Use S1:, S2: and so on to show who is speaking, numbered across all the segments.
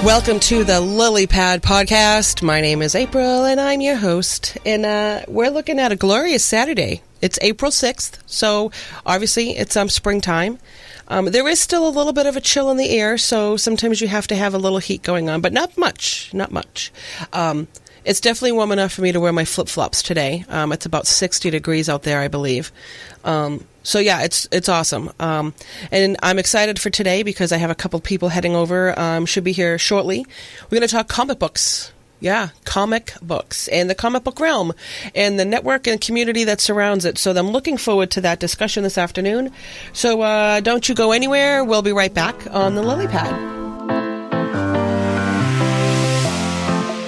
S1: Welcome to the Lily Pad podcast. My name is April, and I'm your host. And we're looking at a glorious Saturday. It's April 6th, so obviously it's springtime. There is still a little bit of a chill in the air, so sometimes you have to have a little heat going on, but not much, not much. It's definitely warm enough for me to wear my flip-flops today. It's about 60 degrees out there, I believe. So yeah, it's awesome. And I'm excited for today because I have a couple people heading over, should be here shortly. We're going to talk comic books. Yeah, comic books and the comic book realm and the network and community that surrounds it. So I'm looking forward to that discussion this afternoon. So don't you go anywhere. We'll be right back on the Lily Pad.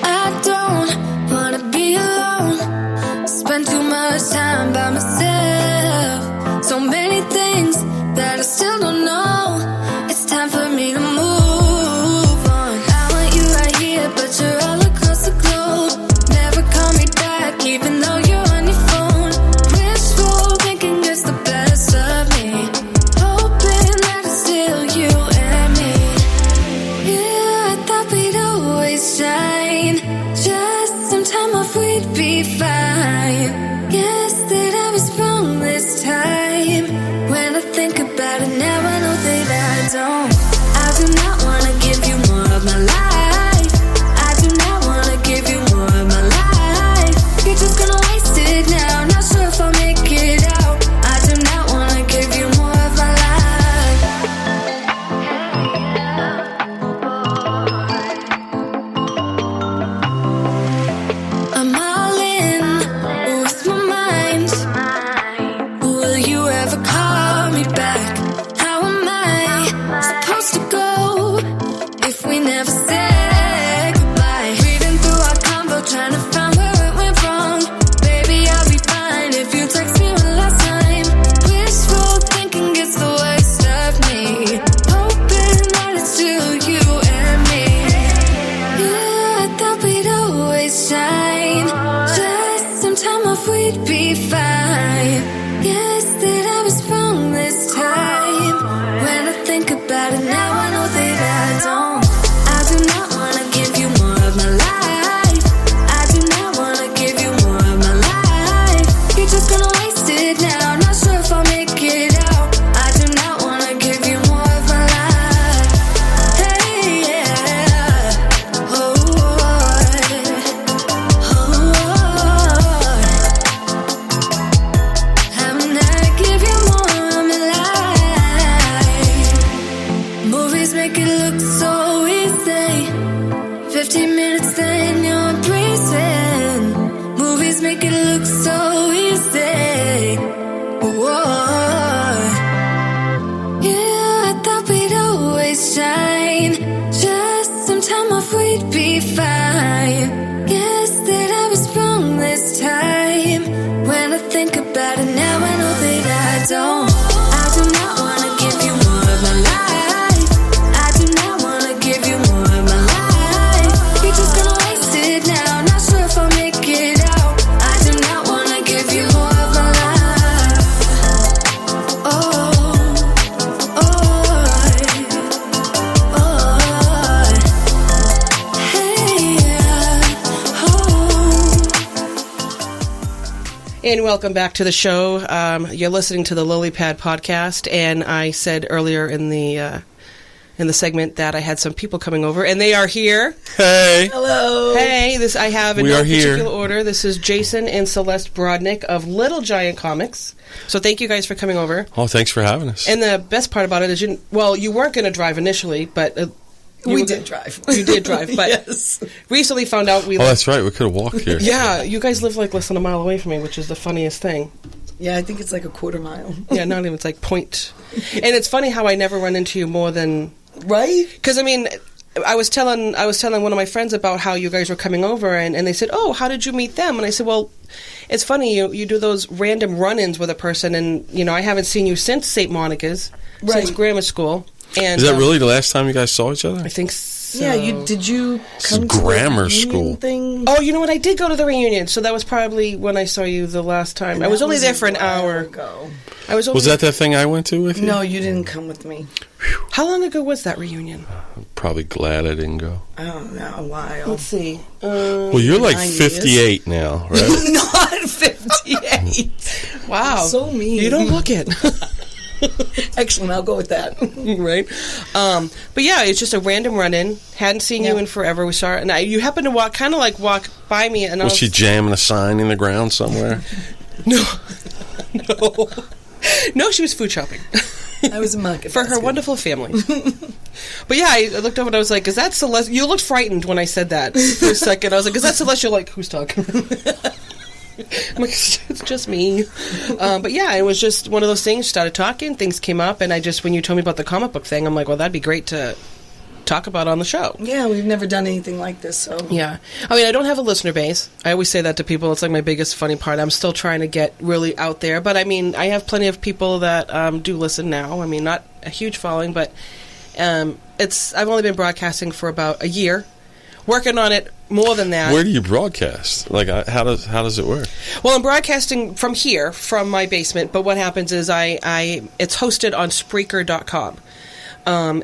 S2: I don't want to be alone, spend too much time by myself. So many things that I still don't know. It's time for me to move on. I want you right here, but you're all across the globe. Never call me back, even though you're on your phone. Wishful thinking gets the best of me, hoping that it's still you and me. Yeah, I thought we'd always shine. Just some time off, we'd be fine. Guess that I was wrong this time. When I think about it now, I know that I don't. I do not want to give you more of my life. I do not want to give you more of my life. You're just gonna waste it now, not sure if I'll make it out. I do not want to give you more of my life. I'm all in with my mind. Will you ever call me back? How am I supposed to go if we never said goodbye? Reading through our convo, trying to find where it went wrong. Baby, I'll be fine if you text me one last time. Wishful thinking gets the worst of me, hoping that it's still you and me. Yeah, I thought we'd always shine. Just some time off, we'd be fine. Guess that I was wrong this time. When I think about it now, I know that I don't. I do not want to give you more of my life. I do not want to give you more of my life. You're just gonna waste it now, not sure if I'll make it out. I do not want to give you more of my life. Hey, yeah. Oh, I'm not give you more of my life. Movies make it look so easy. 15 minutes then you're breezing. Movies make it look so easy. Whoa. Yeah, I thought we'd always shine. Just some time off, we'd be fine. Guess that I was wrong this time. When I think about it now, I know that I don't. I do not want to give you more of my life. I do not want to give you more of my life. You're just gonna waste it now, not sure if I'll make it out. I do not want to give you more of my life. Oh, hey, yeah.
S1: And welcome back to the show. You're listening to the Lily Pad podcast, and I said earlier in the segment that I had some people coming over, and they are here.
S3: Hey.
S1: Hello. Hey, I have in
S3: We
S1: no
S3: are here.
S1: particular order. This is Jason and Celeste Brodnick of Little Giant Comics. So thank you guys for coming over.
S3: Oh, thanks for having us.
S1: And the best part about it is, you weren't going to drive initially, but
S4: We did drive.
S1: You did drive, but
S4: yes.
S1: recently found out we.
S3: Oh, that's right. We could have walked here.
S1: Yeah, you guys live like less than a mile away from me, which is the funniest thing.
S4: Yeah, I think it's like a quarter mile.
S1: Yeah, not even. It's like point. And it's funny how I never run into you more than.
S4: Right?
S1: Because I mean, I was telling one of my friends about how you guys were coming over, and they said, "Oh, how did you meet them?" And I said, "Well, it's funny you do those random run-ins with a person, and I haven't seen you since St. Monica's, since grammar school." And
S3: is that really the last time you guys saw each other?
S1: I think so.
S4: Yeah, did you come to
S3: grammar
S4: the
S3: school
S4: thing?
S1: Oh, you know what? I did go to the reunion, so that was probably when I saw you the last time.
S4: And
S1: I was
S4: that
S1: only
S4: was
S1: there
S4: a
S1: for an
S4: while
S1: hour.
S4: ago.
S3: Was that thing I went to with you?
S4: No, you didn't come with me.
S1: How long ago was that reunion?
S3: probably glad I didn't go.
S4: I don't know why.
S1: Let's see.
S3: Well, you're like 58 now, right?
S4: Not 58.
S1: Wow.
S4: So mean.
S1: You don't look it.
S4: Excellent. I'll go with that.
S1: Right. But yeah, it's just a random run-in. Hadn't seen you in forever. We saw it, and you happened to walk by me, and
S3: Was she jamming a sign in the ground somewhere?
S1: No. No, she was food shopping.
S4: I was a market
S1: for her wonderful family. But yeah, I looked over and I was like, is that Celeste? You looked frightened when I said that for a second. I was like, is that Celeste? You're like, who's talking? I'm like, it's just me. But yeah, it was just one of those things. Started talking, things came up, and when you told me about the comic book thing, I'm like, well, that'd be great to talk about on the show.
S4: Yeah, we've never done anything like this, so.
S1: Yeah. I mean, I don't have a listener base. I always say that to people. It's like my biggest funny part. I'm still trying to get really out there. But I mean, I have plenty of people that do listen now. I mean, not a huge following, but I've only been broadcasting for about a year. Working on it more than that.
S3: Where do you broadcast? Like, how does it work?
S1: Well, I'm broadcasting from here, from my basement. But what happens is it's hosted on Spreaker.com.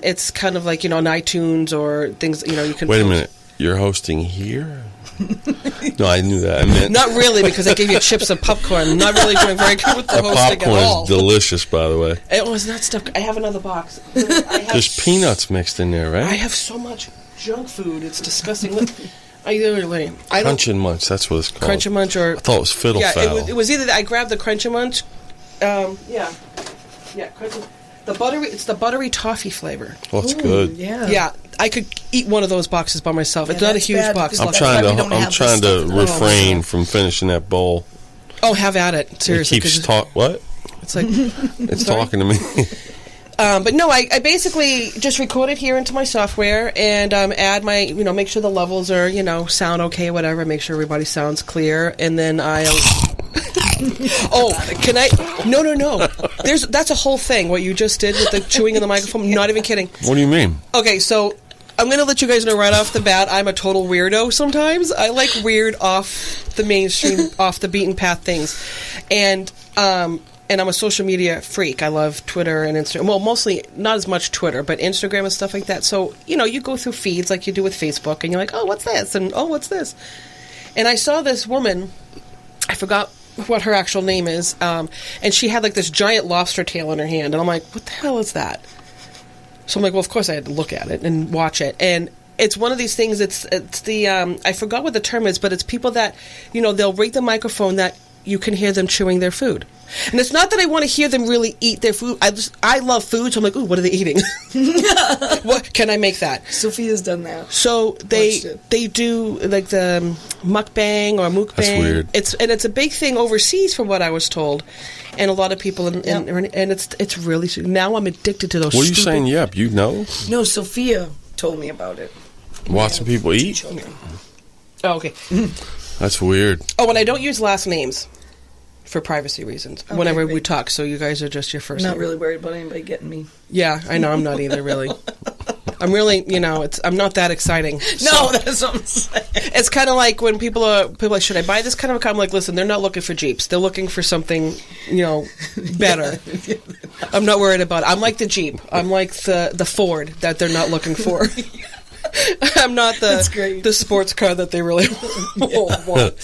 S1: It's kind of like, on iTunes or things, you can...
S3: Wait a minute. You're hosting here? No, I knew that. I meant...
S1: Not really, because I gave you chips and popcorn. I'm not really doing very good with the hosting at all.
S3: Popcorn is delicious, by the way.
S1: It was not stuff... I have another box.
S3: There's peanuts mixed in there, right?
S1: I have so much junk food. It's disgusting. Crunch
S3: and Munch, that's what it's called.
S1: Crunch and Munch, or...
S3: I thought it was Fiddle Fowl.
S1: It was either that I grabbed the Crunch and Munch... Crunch and... It's the buttery toffee flavor.
S3: Oh, it's good.
S4: Yeah.
S1: Yeah, I could eat one of those boxes by myself. It's not a huge box.
S3: I'm trying to refrain from finishing that bowl.
S1: Oh, have at it. Seriously.
S3: It keeps what?
S1: It's like...
S3: It's talking to me.
S1: But no, I basically just record it here into my software and add my, make sure the levels are, sound okay, whatever, make sure everybody sounds clear, and then I'll... Oh, can I? No. That's a whole thing. What you just did with the chewing in the microphone. Not even kidding.
S3: What do you mean?
S1: Okay, so I'm going to let you guys know right off the bat. I'm a total weirdo. Sometimes I like weird, off the mainstream, off the beaten path things, and I'm a social media freak. I love Twitter and Instagram. Well, mostly not as much Twitter, but Instagram and stuff like that. So you go through feeds like you do with Facebook, and you're like, oh, what's this? And oh, what's this? And I saw this woman. I forgot what her actual name is, and she had like this giant lobster tail in her hand, and I'm like, what the hell is that? So I'm like, well, of course I had to look at it and watch it, and it's one of these things, it's the, I forgot what the term is, but it's people that, they'll rig the microphone that you can hear them chewing their food. And it's not that I want to hear them really eat their food. I love food, so I'm like, ooh, what are they eating? What can I make that?
S4: Sophia's done that.
S1: So they do like the mukbang or mukbang.
S3: That's weird.
S1: It's a big thing overseas, from what I was told, and a lot of people and it's really, now I'm addicted to those.
S3: What are you saying? Yep, you know?
S4: No, Sophia told me about it.
S3: Watching people eat.
S4: Children.
S1: Oh, okay.
S3: That's weird.
S1: Oh, and I don't use last names for privacy reasons whenever we talk, so you guys are just your first
S4: I'm not
S1: name.
S4: really worried about anybody getting me.
S1: Yeah, I know, I'm not either, really. I'm really, I'm not that exciting.
S4: No, that's what I'm saying.
S1: It's kind of like when people are like, should I buy this kind of a car? I'm like, listen, they're not looking for Jeeps. They're looking for something, better.
S4: Yeah.
S1: I'm not worried about it. I'm like the Jeep. I'm like the Ford that they're not looking for. I'm not the sports car that they really want.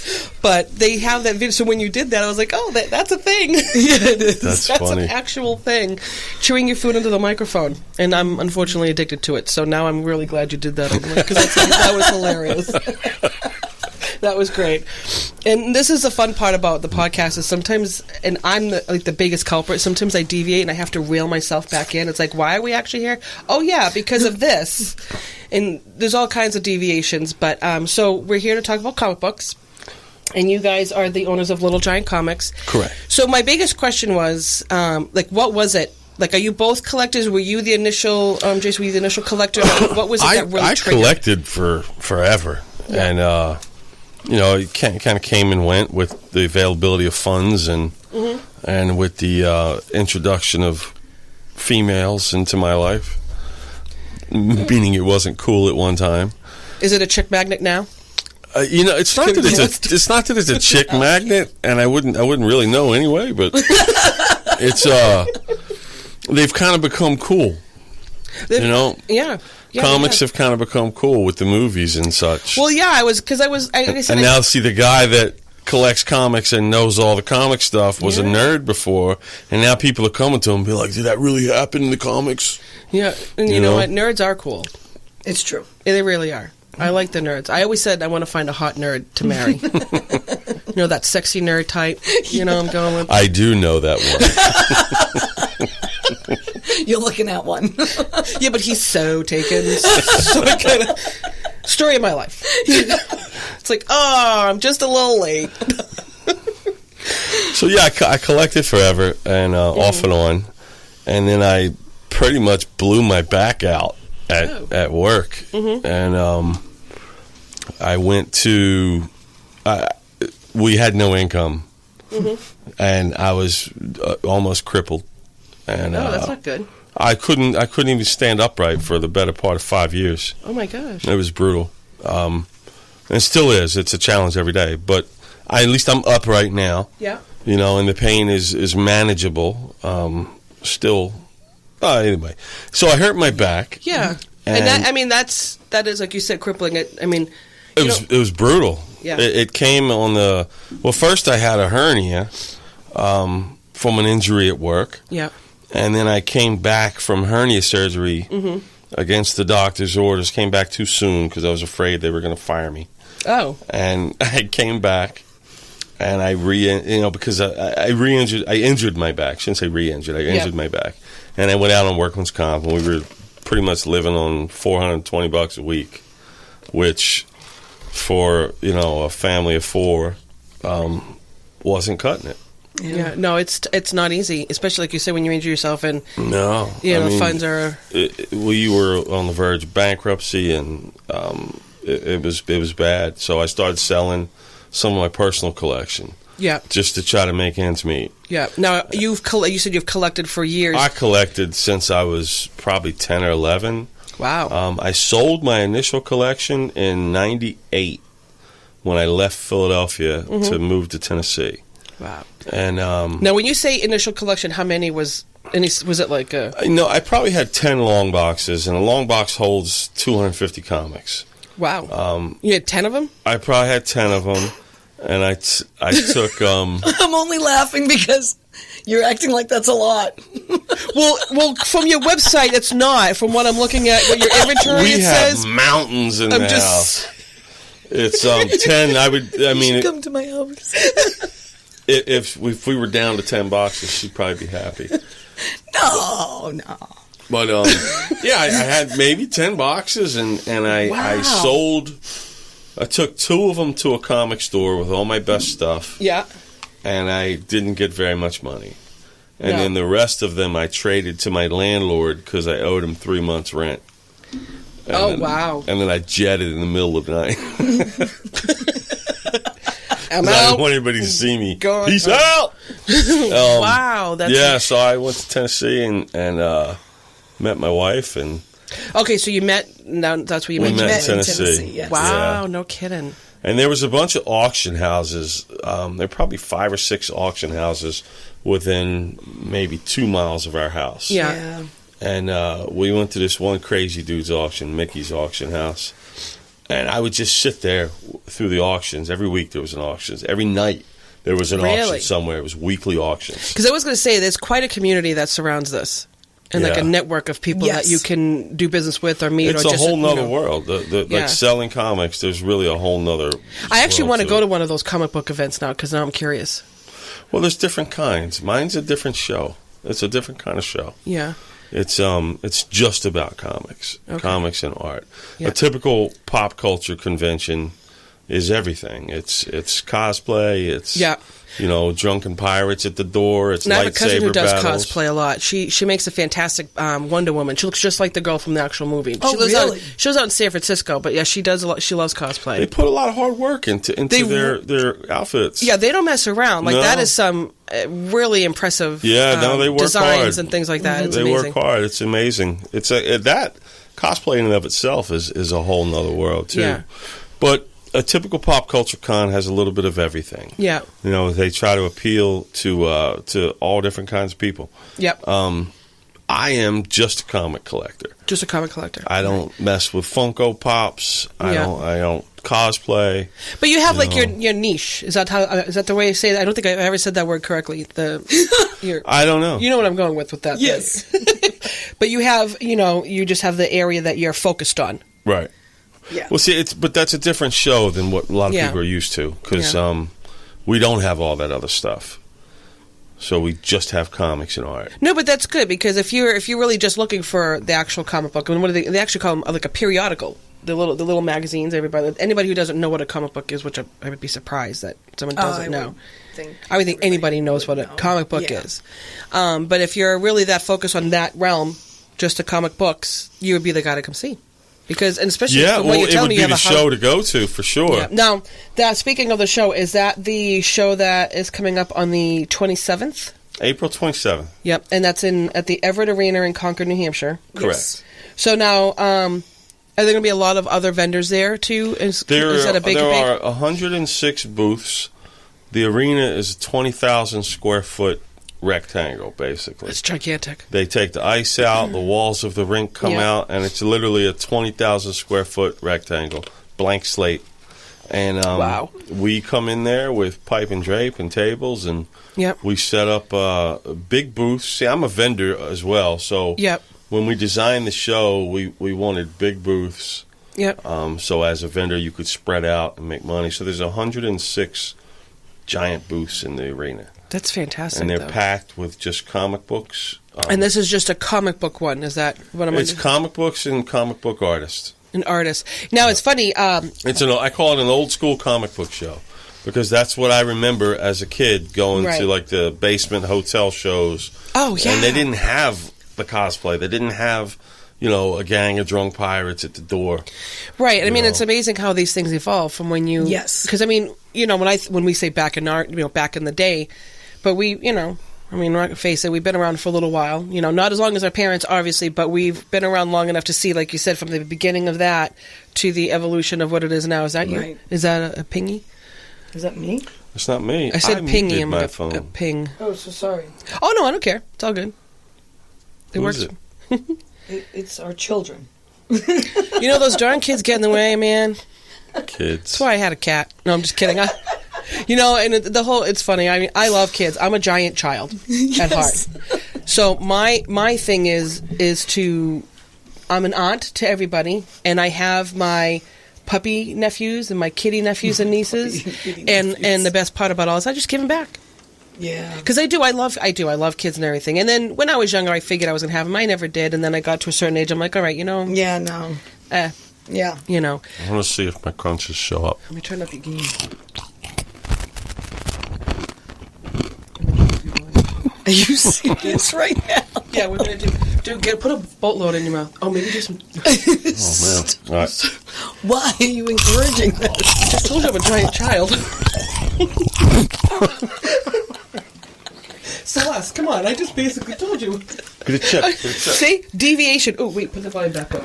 S1: But they have that video. So when you did that, I was like, oh, that's a thing.
S4: Yeah, it is.
S3: That's
S1: an
S3: funny.
S1: actual thing. Chewing your food into the microphone. And I'm unfortunately addicted to it. So now I'm really glad you did that. Because that was hilarious. That was great. And this is the fun part about the podcast is sometimes, and I'm the biggest culprit, sometimes I deviate and I have to reel myself back in. It's like, why are we actually here? Oh, yeah, because of this. And there's all kinds of deviations. But so we're here to talk about comic books. And you guys are the owners of Little Giant Comics.
S3: Correct.
S1: So my biggest question was, what was it? Like, are you both collectors? Were you the initial, Jason, were you the initial collector? What was it that really triggered?
S3: I collected for forever. Yeah. And, it kind of came and went with the availability of funds and with the introduction of females into my life, meaning it wasn't cool at one time.
S1: Is it a chick magnet now?
S3: It's not that it's a chick magnet, and I wouldn't really know anyway. But it's they've kind of become cool.
S1: Yeah. Yeah,
S3: comics have kind of become cool with the movies and such.
S1: Well, yeah, I said,
S3: and now, see, the guy that collects comics and knows all the comic stuff was a nerd before, and now people are coming to him and be like, did that really happen in the comics?
S1: Yeah, and you know what? Nerds are cool.
S4: It's true.
S1: Yeah, they really are. I like the nerds. I always said I want to find a hot nerd to marry. You know, that sexy nerd type. You know, I'm going with.
S3: I do know that one.
S4: You're looking at one.
S1: Yeah, but he's so taken. So I kinda, story of my life. It's like, oh, I'm just a little late.
S3: So yeah, I collected forever and off and on, and then I pretty much blew my back out at work, and I went to. We had no income, and I was almost crippled. And
S1: that's not good.
S3: I couldn't even stand upright for the better part of 5 years.
S1: Oh my gosh!
S3: It was brutal, and it still is. It's a challenge every day, but at least I'm upright now. Yeah. You know, and the pain is manageable. Still, anyway. So I hurt my back.
S1: Yeah, and that is like you said, crippling. It
S3: was brutal.
S1: Yeah.
S3: It came on first I had a hernia from an injury at work. Yeah. And then I came back from hernia surgery against the doctor's orders. Came back too soon because I was afraid they were going to fire me. Oh. And I came back, and I because I injured my back. I shouldn't say re-injured. I injured my back, and I went out on workman's comp, and we were pretty much living on $420 a week, which for a family of four wasn't cutting it.
S1: Yeah, no, it's not easy, especially like you said when you injure yourself and
S3: the
S1: funds are.
S3: We were on the verge of bankruptcy, and it was bad. So I started selling some of my personal collection. Yeah, just to try to make ends meet.
S1: Yeah. Now you said you've collected for years.
S3: I collected since I was probably 10 or 11. Wow. I sold my initial collection in '98 when I left Philadelphia to move to Tennessee. Wow. And
S1: now, when you say initial collection, how many was it like a...
S3: I probably had 10 long boxes, and a long box holds 250 comics.
S1: Wow. You had 10 of them?
S3: I probably had 10 of them, and I took...
S4: I'm only laughing because you're acting like that's a lot.
S1: well, from your website, it's not. From what I'm looking at, what your inventory says...
S3: We have mountains in the house. It's 10.
S4: You should come to my house.
S3: If we were down to 10 boxes, she'd probably be happy.
S4: No.
S3: But I had maybe 10 boxes, and I sold. I took 2 of them to a comic store with all my best stuff. Yeah. And I didn't get very much money. And then the rest of them I traded to my landlord because I owed him 3 months' rent. And
S1: wow.
S3: And then I jetted in the middle of the night.
S1: I
S3: don't want anybody to see me. Peace out!
S1: Wow.
S3: So I went to Tennessee and met my wife. And
S1: okay, so you met... Now that's where you met.
S3: We met in Tennessee.
S4: Yes.
S1: Wow, no kidding.
S3: And there was a bunch of auction houses. There were probably 5 or 6 auction houses within maybe 2 miles of our house.
S1: Yeah.
S3: And we went to this one crazy dude's auction, Mickey's auction house. And I would just sit there through the auctions. Every week there was an auction. Every night there was an auction somewhere. It was weekly auctions.
S1: Because I was going to say, there's quite a community that surrounds this. And like a network of people that you can do business with or meet.
S3: It's
S1: or
S3: a whole nother world. Like selling comics, there's really a whole nother
S1: I actually want to go to one of those comic book events now because now I'm curious.
S3: Well, there's different kinds. Mine's a different show. It's a different kind of show. Yeah. It's just about comics, comics and art. Yeah. A typical pop culture convention is everything. It's cosplay. It's drunken pirates at the door. It's lightsaber battles. I have a cousin who does
S1: cosplay a lot. She makes a fantastic Wonder Woman. She looks just like the girl from the actual movie.
S4: Oh, really?
S1: She lives out in San Francisco, but yeah, she does a lot. She loves cosplay.
S3: They put a lot of hard work into their outfits.
S1: Yeah, they don't mess around. Like that is some really impressive. They work designs
S3: hard.
S1: And things like that. It's
S3: they
S1: amazing.
S3: Work hard. It's amazing. It's that cosplay in and of itself is a whole nother world too. Yeah. But a typical pop culture con has a little bit of everything. Yeah. They try to appeal to all different kinds of people. Yep. I am just a comic collector.
S1: Just a comic collector.
S3: I don't mess with Funko Pops. I don't cosplay.
S1: But you have your niche. Is that the way you say that? I don't think I ever said that word correctly.
S3: I don't know.
S1: You know what I'm going with that.
S4: Yes.
S1: But you have, you just have the area that you're focused on.
S3: Right.
S4: Yeah.
S3: Well, see, but that's a different show than what a lot of people are used to, because we don't have all that other stuff. So we just have comics and art.
S1: No, but that's good, because if you're really just looking for the actual comic book, and what do they actually call them, like a periodical, the little magazines. Anybody who doesn't know what a comic book is, which I would be surprised that someone doesn't know. I would think anybody knows what a comic book is. But if you're really that focused on that realm, just the comic books, you would be the guy to come see. Because, and especially from what you're telling me, you have
S3: it would be the show to go to, for sure. Yeah.
S1: Now, speaking of the show, is that the show that is coming up on the 27th?
S3: April 27th.
S1: Yep, and that's at the Everett Arena in Concord, New Hampshire.
S3: Correct.
S1: Yes. So now, are there going to be a lot of other vendors there, too? Is that a big...
S3: There are 106 booths. The arena is a 20,000 square foot rectangle, basically.
S1: It's gigantic.
S3: They take the ice out, the walls of the rink come out, and it's literally a 20,000 square foot rectangle, blank slate. And we come in there with pipe and drape and tables, and we set up big booths. See, I'm a vendor as well, so when we designed the show, we wanted big booths. So as a vendor, you could spread out and make money. So there's 106 giant booths in the arena.
S1: That's fantastic.
S3: And they're packed with just comic books.
S1: And this is just a comic book one. Is that what I'm?
S3: It's comic books and comic book artists.
S1: An artist. Now it's funny.
S3: I call it an old school comic book show, because that's what I remember as a kid going to like the basement hotel shows.
S1: Oh yeah.
S3: And they didn't have the cosplay. They didn't have a gang of drunk pirates at the door.
S1: Right. I mean, it's amazing how these things evolve from when you...
S4: Yes.
S1: Because, I mean, when we say back in back in the day, but we, we're not gonna face it, we've been around for a little while. Not as long as our parents, obviously, but we've been around long enough to see, like you said, from the beginning of that to the evolution of what it is now. Is that you? Is that a pingy?
S4: Is that me?
S3: It's not me.
S1: I said pingy.
S3: My phone.
S1: A ping.
S4: Oh, so sorry.
S1: Oh, no, I don't care. It's all good. It works.
S4: It's our children.
S1: Those darn kids get in the way, man.
S3: Kids.
S1: That's why I had a cat. No, I'm just kidding. And it's funny. I mean, I love kids. I'm a giant child at heart. So my thing is I'm an aunt to everybody, and I have my puppy nephews and my kitty nephews and nieces, and the best part about all is I just give them back.
S4: Yeah.
S1: Because I love kids and everything. And then when I was younger, I figured I was going to have them. I never did. And then I got to a certain age. I'm like, all right,
S4: Yeah, no. Yeah.
S3: I want to see if my crunches show up.
S1: Let me turn up your game.
S4: Are you serious right now?
S1: Yeah, we're going to put a boatload in your mouth. Oh, maybe just...
S3: Oh, man. All right.
S4: Why are you encouraging this?
S1: I just told you I'm a giant child. Celeste, come on. I just basically told you.
S3: Get a chip.
S1: See? Deviation. Oh, wait. Put the volume back up.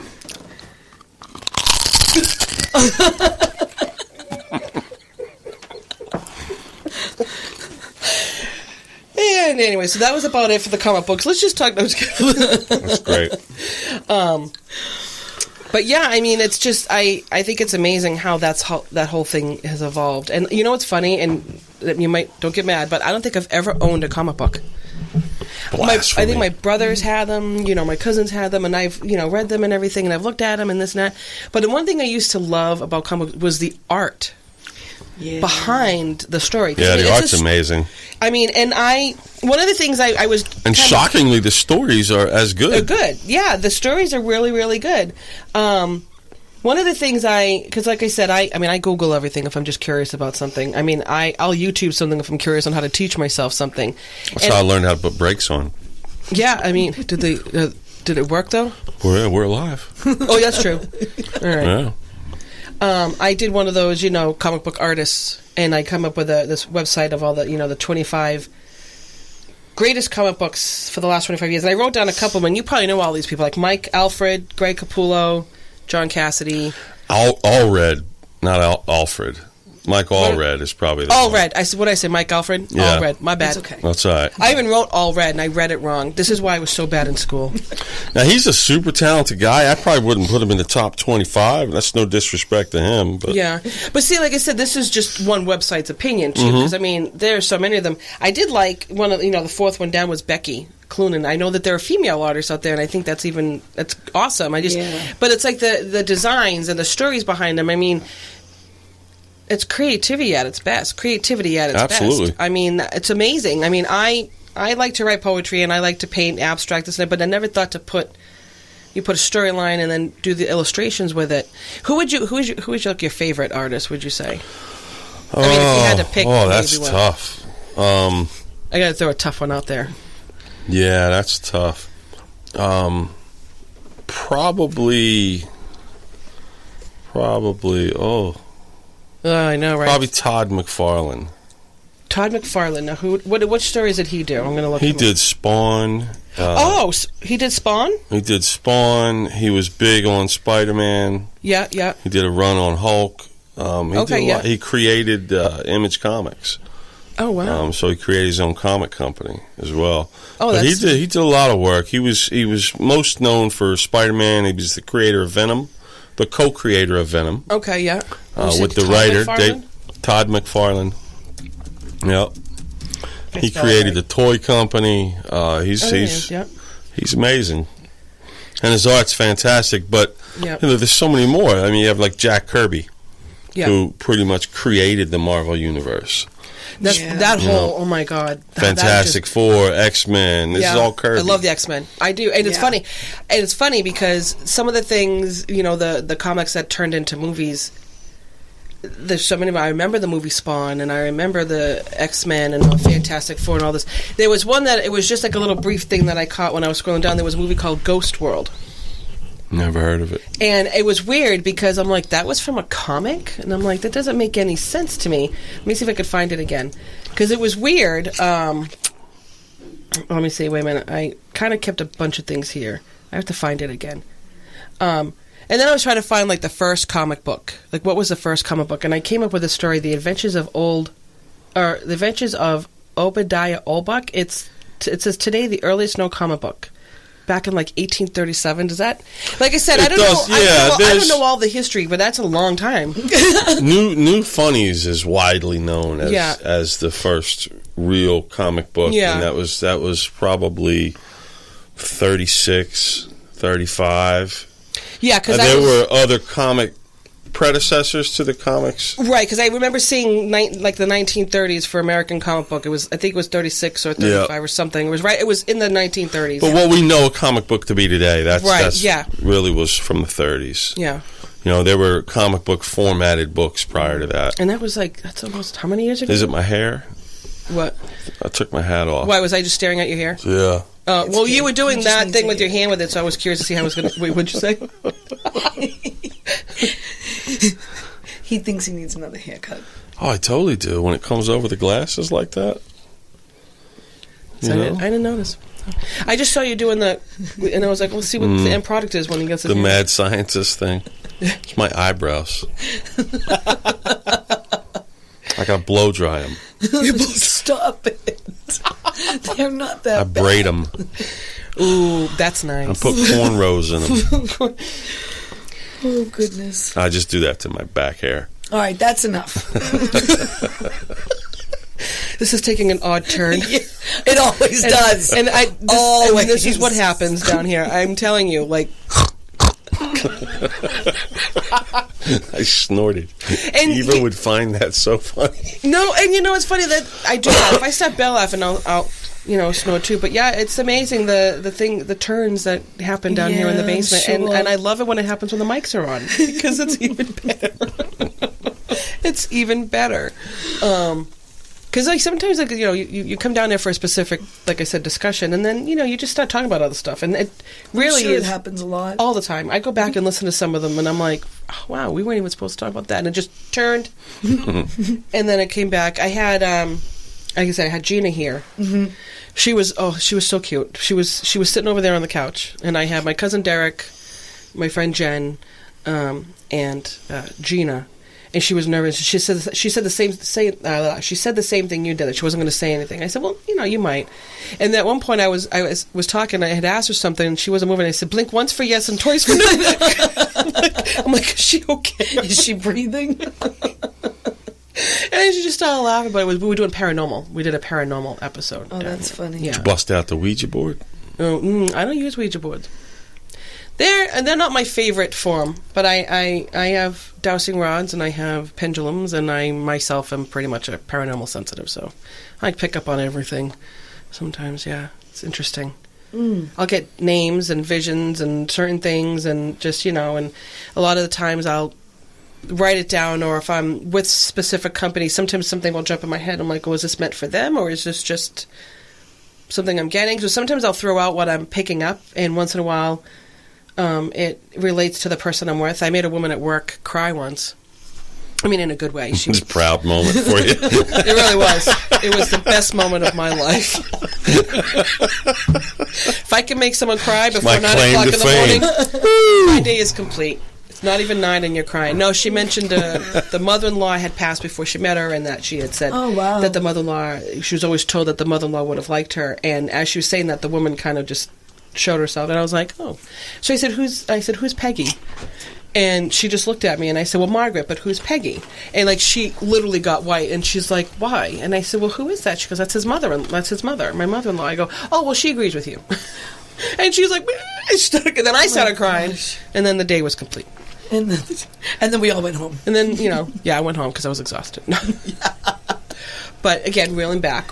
S1: And anyway, so that was about it for the comic books. Let's just talk. No, just kidding.
S3: That's great.
S1: But yeah, I mean, it's just I think it's amazing how that whole thing has evolved. And you know what's funny, and you don't get mad, but I don't think I've ever owned a comic book. I think my brothers had them, my cousins had them, and I've read them and everything, and I've looked at them and this and that. But the one thing I used to love about comic books was the art behind the story.
S3: Yeah, the art's amazing.
S1: I mean, and one of the things I was...
S3: And shockingly, the stories are as good.
S1: They're good. Yeah, the stories are really, really good. One of the things because like I said, I Google everything if I'm just curious about something. I mean, I'll YouTube something if I'm curious on how to teach myself something.
S3: That's how I learned how to put brakes on.
S1: Yeah, I mean, did it work though?
S3: We're alive.
S1: Oh, that's true. All right.
S3: Yeah.
S1: I did one of those, comic book artists, and I come up with this website of all the, the 25 greatest comic books for the last 25 years. And I wrote down a couple of them, and you probably know all these people, like Mike Alfred, Greg Capullo, John Cassidy.
S3: All red, not Alfred. Mike Allred is probably the
S1: Allred. What did I say? Mike Alfred?
S3: Yeah.
S1: Allred. My bad.
S4: It's okay.
S3: That's all right.
S1: I even wrote Allred, and I read it wrong. This is why I was so bad in school.
S3: Now, he's a super talented guy. I probably wouldn't put him in the top 25. That's no disrespect to him. But
S1: Yeah. But see, like I said, this is just one website's opinion, too, because, I mean, there are so many of them. I did like one of, the fourth one down was Becky Cloonan. I know that there are female artists out there, and I think that's awesome. But it's like the designs and the stories behind them. I mean, it's creativity at its best.
S3: Absolutely.
S1: I mean, it's amazing. I mean, I like to write poetry and I like to paint abstract and stuff, but I never thought to put a storyline and then do the illustrations with it. Who would you like your favorite artist? Would you say? I mean, if you had to pick,
S3: that's
S1: maybe one.
S3: tough.
S1: I got to throw a tough one out there.
S3: Yeah, that's tough. Probably. Oh,
S1: I know, right?
S3: probably Todd McFarlane.
S1: Todd McFarlane. Now, what stories did he do? I'm going to look.
S3: He did Spawn.
S1: He did Spawn?
S3: He did Spawn. He was big on Spider-Man.
S1: Yeah.
S3: He did a run on Hulk. He created Image Comics.
S1: Oh, wow.
S3: So he created his own comic company as well.
S1: Oh,
S3: but he did a lot of work. He was most known for Spider-Man. He was the creator of Venom, the co-creator of Venom.
S1: Okay, yeah.
S3: With the writer Todd McFarlane. Yep. He created the toy company. He's amazing, and his art's fantastic. But there's so many more. I mean, you have like Jack Kirby, who pretty much created the Marvel universe.
S1: That whole, oh my God.
S3: Fantastic Four, X-Men, this is all Kirby.
S1: I love the X-Men. I do. And it's funny. And it's funny because some of the things, the comics that turned into movies, there's so many of them. I remember the movie Spawn, and I remember the X-Men and the Fantastic Four and all this. There was one that, it was just like a little brief thing that I caught when I was scrolling down. There was a movie called Ghost World.
S3: Never heard of it.
S1: And it was weird because I'm like, that was from a comic? And I'm like, that doesn't make any sense to me. Let me see if I could find it again. Because it was weird. Let me see. Wait a minute. I kind of kept a bunch of things here. I have to find it again. And then I was trying to find, like, the first comic book. Like, what was the first comic book? And I came up with a story, The Adventures of Obadiah Olbuck. It says, today, the earliest known comic book. Back in like 1837. Does that? Like I said, I don't know all the history, but that's a long time.
S3: New Funnies is widely known as the first real comic book, and that was probably 36, 35.
S1: Yeah, because
S3: there were other comic predecessors to the comics,
S1: right? Because I remember seeing like the 1930s for American comic book. I think it was 36 or 35 or something. It was right. It was in the 1930s.
S3: But what we know a comic book to be today, that's really was from the 30s.
S1: Yeah.
S3: There were comic book formatted books prior to that.
S1: And that was that's almost how many years ago?
S3: Is it my hair?
S1: What?
S3: I took my hat off.
S1: Why was I just staring at your hair?
S3: Yeah.
S1: Well, you were doing that thing with your hand with it, so I was curious to see how I was going to... Wait, what'd you say?
S4: He thinks he needs another haircut.
S3: Oh, I totally do. When it comes over the glasses like that.
S1: I didn't notice. I just saw you doing the... And I was like, let's see what the end product is when he gets
S3: the mad scientist thing. It's my eyebrows. I got to blow dry them.
S4: Stop it. They're not that
S3: I braid them.
S1: Ooh, that's nice.
S3: I put cornrows in them.
S4: Oh, goodness.
S3: I just do that to my back hair.
S4: All right, that's enough.
S1: This is taking an odd turn.
S4: It always does.
S1: And this is what happens down here. I'm telling you, like...
S3: I snorted. And Eva would find that so funny.
S1: No, and it's funny that I do that. If I stop bell laughing, I'll snort too. But yeah, it's amazing the turns that happen down here in the basement, sure. and I love it when it happens when the mics are on because it's even better. It's even better. Because like sometimes you come down there for a specific, like I said, discussion, and then you just start talking about other stuff, and it really
S4: it happens a lot
S1: all the time. I go back and listen to some of them, and I'm like, oh, wow, we weren't even supposed to talk about that, and it just turned, and then it came back. I had, like I said, I had Gina here. Mm-hmm. She was so cute. She was sitting over there on the couch, and I had my cousin Derek, my friend Jen, and Gina. and she was nervous. She said the same thing you did, that she wasn't going to say anything. I said, well, you might. And at one point I was talking, I had asked her something, and she wasn't moving. I said, blink once for yes and twice for no. I'm like, is she okay?
S4: Is she breathing?
S1: And she just started laughing, but we were doing paranormal. We did a paranormal episode.
S4: Oh, that's funny.
S1: Yeah.
S3: Did you bust out the Ouija board?
S1: Oh, I don't use Ouija boards. They're not my favorite form, but I have dowsing rods and I have pendulums, and I myself am pretty much a paranormal sensitive, so I pick up on everything. Sometimes, yeah, it's interesting. I'll get names and visions and certain things, and just and a lot of the times I'll write it down, or if I'm with specific companies, sometimes something will jump in my head. I'm like, is this meant for them, or is this just something I'm getting? So sometimes I'll throw out what I'm picking up, and once in a while it relates to the person I'm with. I made a woman at work cry once. I mean, in a good way.
S3: It was a proud moment for you.
S1: It really was. It was the best moment of my life. If I can make someone cry before 9 o'clock in the morning, my day is complete. It's not even 9 and you're crying. No, she mentioned the mother-in-law had passed before she met her, and that she had said that the mother-in-law, she was always told that the mother-in-law would have liked her. And as she was saying that, the woman kind of just showed herself, and I was like, oh. So I said, who's Peggy? And she just looked at me, and I said, well, Margaret, but who's Peggy? And she literally got white, and she's like, why? And I said, well, who is that? She goes, that's his mother, my mother-in-law. I go, oh, well, she agrees with you. And she was like, and then I started crying, and then the day was complete.
S4: And then we all went home.
S1: And then, I went home because I was exhausted. But again, reeling back.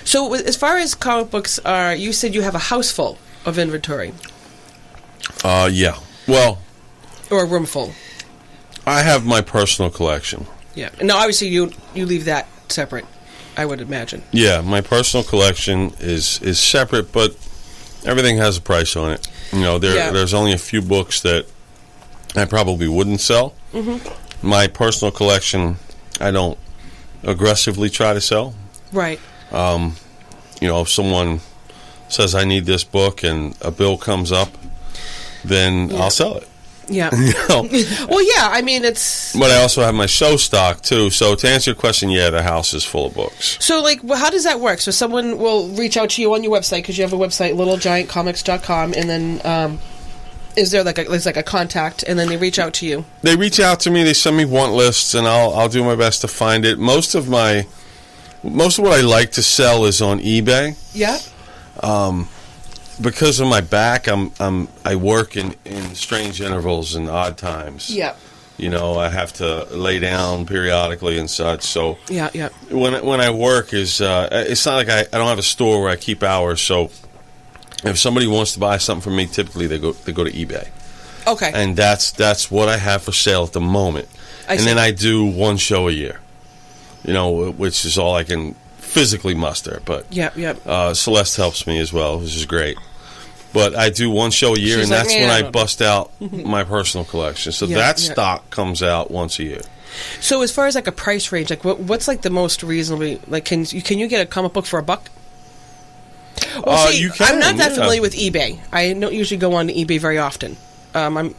S1: So as far as comic books are, you said you have a house full of inventory.
S3: Yeah. Well,
S1: or a room full.
S3: I have my personal collection.
S1: Yeah. Now, obviously, you leave that separate, I would imagine.
S3: Yeah, my personal collection is separate, but everything has a price on it. There's only a few books that I probably wouldn't sell. Mm-hmm. My personal collection, I don't aggressively try to sell.
S1: Right.
S3: If someone says I need this book and a bill comes up, then I'll sell it.
S1: Yeah. Well, yeah, I mean, it's...
S3: But I also have my show stock, too. So to answer your question, yeah, the house is full of books.
S1: So, how does that work? So someone will reach out to you on your website, because you have a website, littlegiantcomics.com, and then is there there's a contact, and then they reach out to you?
S3: They reach out to me, they send me want lists, and I'll do my best to find it. Most of what I like to sell is on eBay.
S1: Yeah.
S3: Because of my back, I work in strange intervals and odd times.
S1: Yeah.
S3: I have to lay down periodically and such. So
S1: yeah.
S3: When I work it's not like I don't have a store where I keep hours. So if somebody wants to buy something from me, typically they go to eBay.
S1: Okay.
S3: And that's what I have for sale at the moment. Then I do one show a year. Which is all I can physically muster, but Celeste helps me as well, which is great. But I do one show a year, and that's when I bust out my personal collection. So that stock comes out once a year.
S1: So as far as a price range, what's the most reasonably, can you get a comic book for $1? Well, see,
S3: you can.
S1: I'm not that familiar with eBay. I don't usually go on eBay very often. I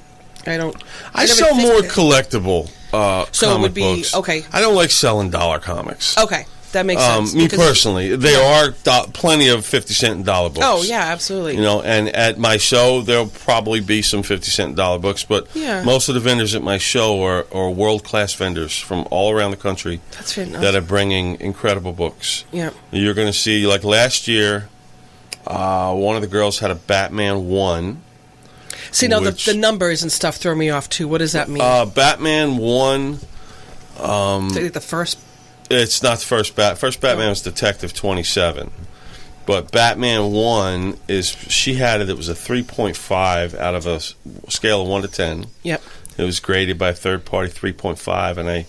S3: sell more collectible
S1: so
S3: comic
S1: it would be
S3: books.
S1: Okay.
S3: I don't like selling dollar comics.
S1: Okay, that makes sense.
S3: Me personally, there are plenty of 50-cent and dollar books.
S1: Oh yeah, absolutely.
S3: And at my show there'll probably be some 50-cent and dollar books, but most of the vendors at my show are world-class vendors from all around the country.
S1: That's fantastic.
S3: That are bringing incredible books.
S1: Yeah.
S3: You're going to see, last year, one of the girls had a Batman 1.
S1: See, now the numbers and stuff throw me off, too. What does that mean?
S3: Batman 1...
S1: the first...
S3: It's not the first First Batman was Detective 27. But Batman 1 she had it was a 3.5 out of a scale of 1 to 10.
S1: Yep.
S3: It was graded by a third party, 3.5, and I